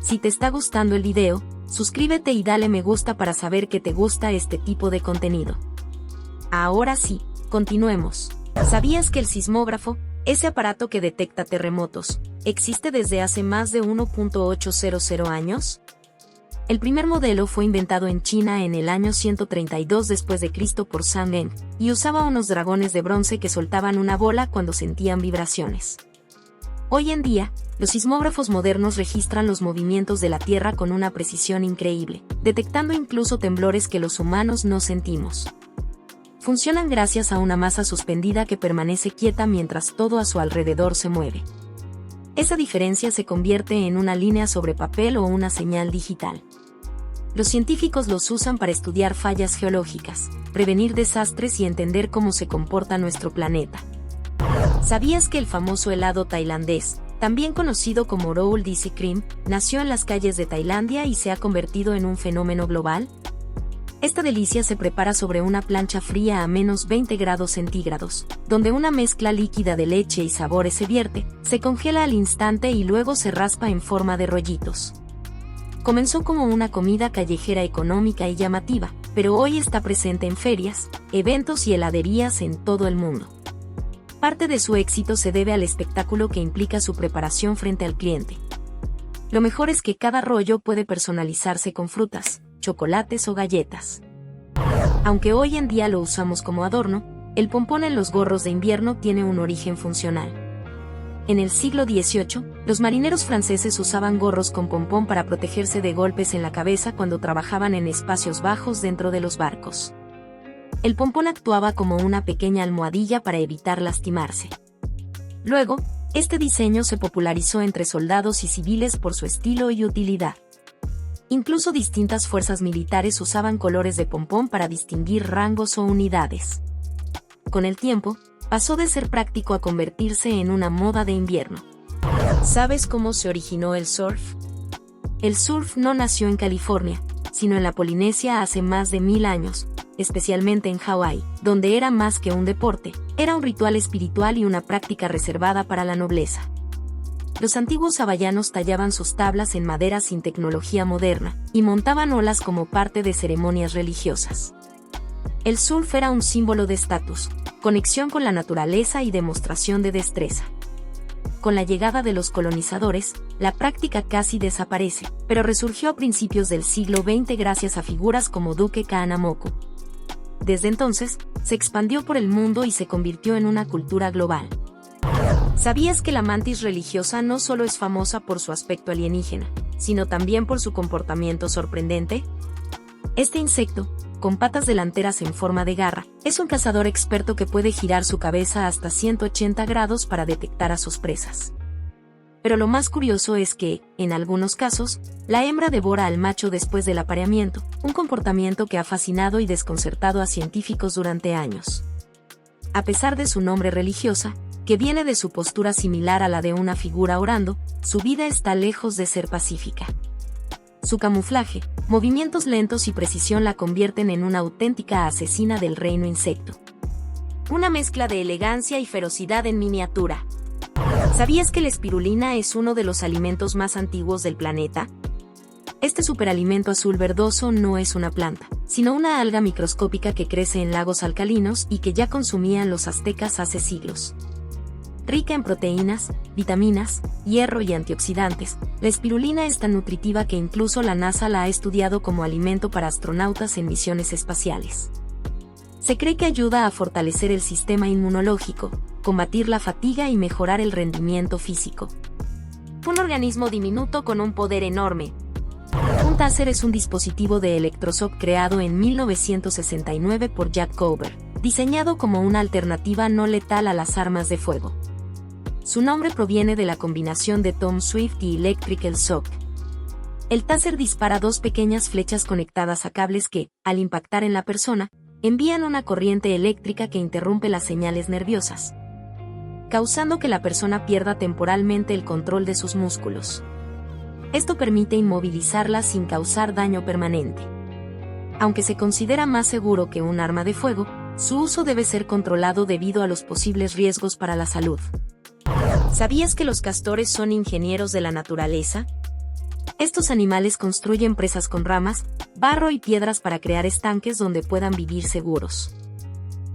Si te está gustando el video, suscríbete y dale me gusta para saber que te gusta este tipo de contenido. Ahora sí, continuemos. ¿Sabías que el sismógrafo, ese aparato que detecta terremotos, existe desde hace más de 1.800 años? El primer modelo fue inventado en China en el año 132 después de Cristo por Zhang Eng, y usaba unos dragones de bronce que soltaban una bola cuando sentían vibraciones. Hoy en día, los sismógrafos modernos registran los movimientos de la Tierra con una precisión increíble, detectando incluso temblores que los humanos no sentimos. Funcionan gracias a una masa suspendida que permanece quieta mientras todo a su alrededor se mueve. Esa diferencia se convierte en una línea sobre papel o una señal digital. Los científicos los usan para estudiar fallas geológicas, prevenir desastres y entender cómo se comporta nuestro planeta. ¿Sabías que el famoso helado tailandés, también conocido como Roll Desi Cream, nació en las calles de Tailandia y se ha convertido en un fenómeno global? Esta delicia se prepara sobre una plancha fría a menos 20 grados centígrados, donde una mezcla líquida de leche y sabores se vierte, se congela al instante y luego se raspa en forma de rollitos. Comenzó como una comida callejera económica y llamativa, pero hoy está presente en ferias, eventos y heladerías en todo el mundo. Parte de su éxito se debe al espectáculo que implica su preparación frente al cliente. Lo mejor es que cada rollo puede personalizarse con frutas, chocolates o galletas. Aunque hoy en día lo usamos como adorno, el pompón en los gorros de invierno tiene un origen funcional. En el siglo XVIII, los marineros franceses usaban gorros con pompón para protegerse de golpes en la cabeza cuando trabajaban en espacios bajos dentro de los barcos. El pompón actuaba como una pequeña almohadilla para evitar lastimarse. Luego, este diseño se popularizó entre soldados y civiles por su estilo y utilidad. Incluso distintas fuerzas militares usaban colores de pompón para distinguir rangos o unidades. Con el tiempo, pasó de ser práctico a convertirse en una moda de invierno. ¿Sabes cómo se originó el surf? El surf no nació en California, sino en la Polinesia hace más de 1000 años, especialmente en Hawái, donde era más que un deporte, era un ritual espiritual y una práctica reservada para la nobleza. Los antiguos hawaianos tallaban sus tablas en madera sin tecnología moderna, y montaban olas como parte de ceremonias religiosas. El surf era un símbolo de estatus, conexión con la naturaleza y demostración de destreza. Con la llegada de los colonizadores, la práctica casi desaparece, pero resurgió a principios del siglo XX gracias a figuras como Duque Kahanamoku. Desde entonces, se expandió por el mundo y se convirtió en una cultura global. ¿Sabías que la mantis religiosa no solo es famosa por su aspecto alienígena, sino también por su comportamiento sorprendente? Este insecto, con patas delanteras en forma de garra, es un cazador experto que puede girar su cabeza hasta 180 grados para detectar a sus presas. Pero lo más curioso es que, en algunos casos, la hembra devora al macho después del apareamiento, un comportamiento que ha fascinado y desconcertado a científicos durante años. A pesar de su nombre religiosa, que viene de su postura similar a la de una figura orando, su vida está lejos de ser pacífica. Su camuflaje, movimientos lentos y precisión la convierten en una auténtica asesina del reino insecto. Una mezcla de elegancia y ferocidad en miniatura. ¿Sabías que la espirulina es uno de los alimentos más antiguos del planeta? Este superalimento azul verdoso no es una planta, sino una alga microscópica que crece en lagos alcalinos y que ya consumían los aztecas hace siglos. Rica en proteínas, vitaminas, hierro y antioxidantes, la espirulina es tan nutritiva que incluso la NASA la ha estudiado como alimento para astronautas en misiones espaciales. Se cree que ayuda a fortalecer el sistema inmunológico, combatir la fatiga y mejorar el rendimiento físico. Un organismo diminuto con un poder enorme. Un taser es un dispositivo de electroshock creado en 1969 por Jack Cover, diseñado como una alternativa no letal a las armas de fuego. Su nombre proviene de la combinación de Tom Swift y Electrical Shock. El taser dispara dos pequeñas flechas conectadas a cables que, al impactar en la persona, envían una corriente eléctrica que interrumpe las señales nerviosas. causando que la persona pierda temporalmente el control de sus músculos. Esto permite inmovilizarla sin causar daño permanente. Aunque se considera más seguro que un arma de fuego, su uso debe ser controlado debido a los posibles riesgos para la salud. ¿Sabías que los castores son ingenieros de la naturaleza? Estos animales construyen presas con ramas, barro y piedras para crear estanques donde puedan vivir seguros.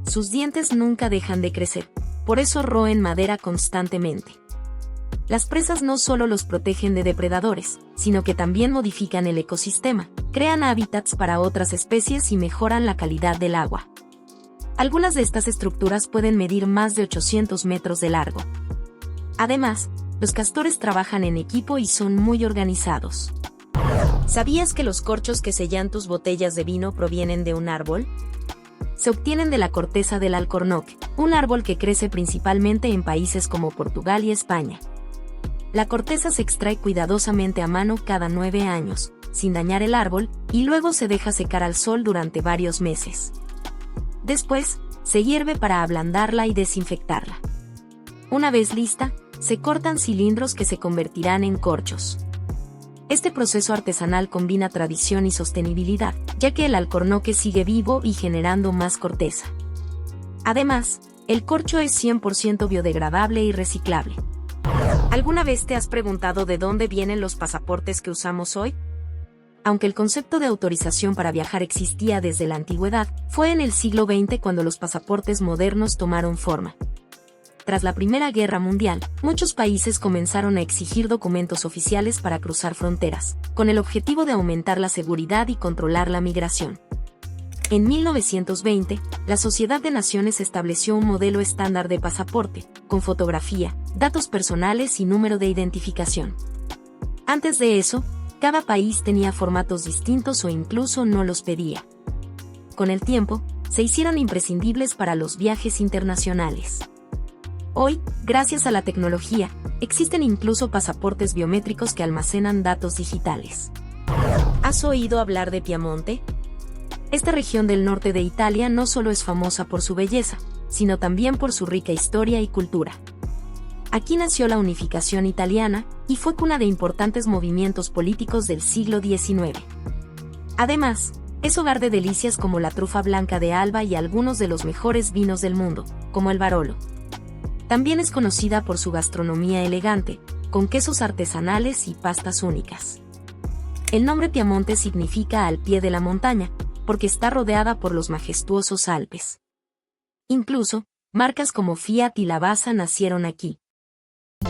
Sus dientes nunca dejan de crecer, por eso roen madera constantemente. Las presas no solo los protegen de depredadores, sino que también modifican el ecosistema, crean hábitats para otras especies y mejoran la calidad del agua. Algunas de estas estructuras pueden medir más de 800 metros de largo. Además, los castores trabajan en equipo y son muy organizados. ¿Sabías que los corchos que sellan tus botellas de vino provienen de un árbol? Se obtienen de la corteza del alcornoque, un árbol que crece principalmente en países como Portugal y España. La corteza se extrae cuidadosamente a mano cada 9 años, sin dañar el árbol, y luego se deja secar al sol durante varios meses. Después, se hierve para ablandarla y desinfectarla. Una vez lista, se cortan cilindros que se convertirán en corchos. Este proceso artesanal combina tradición y sostenibilidad, ya que el alcornoque sigue vivo y generando más corteza. Además, el corcho es 100% biodegradable y reciclable. ¿Alguna vez te has preguntado de dónde vienen los pasaportes que usamos hoy? Aunque el concepto de autorización para viajar existía desde la antigüedad, fue en el siglo XX cuando los pasaportes modernos tomaron forma. Tras la Primera Guerra Mundial, muchos países comenzaron a exigir documentos oficiales para cruzar fronteras, con el objetivo de aumentar la seguridad y controlar la migración. En 1920, la Sociedad de Naciones estableció un modelo estándar de pasaporte, con fotografía, datos personales y número de identificación. Antes de eso, cada país tenía formatos distintos o incluso no los pedía. Con el tiempo, se hicieron imprescindibles para los viajes internacionales. Hoy, gracias a la tecnología, existen incluso pasaportes biométricos que almacenan datos digitales. ¿Has oído hablar de Piamonte? Esta región del norte de Italia no solo es famosa por su belleza, sino también por su rica historia y cultura. Aquí nació la unificación italiana, y fue cuna de importantes movimientos políticos del siglo XIX. Además, es hogar de delicias como la trufa blanca de Alba y algunos de los mejores vinos del mundo, como el Barolo. También es conocida por su gastronomía elegante, con quesos artesanales y pastas únicas. El nombre Piamonte significa al pie de la montaña, porque está rodeada por los majestuosos Alpes. Incluso, marcas como Fiat y Lavazza nacieron aquí.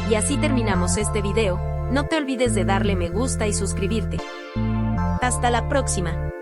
Y así terminamos este video. No te olvides de darle me gusta y suscribirte. Hasta la próxima.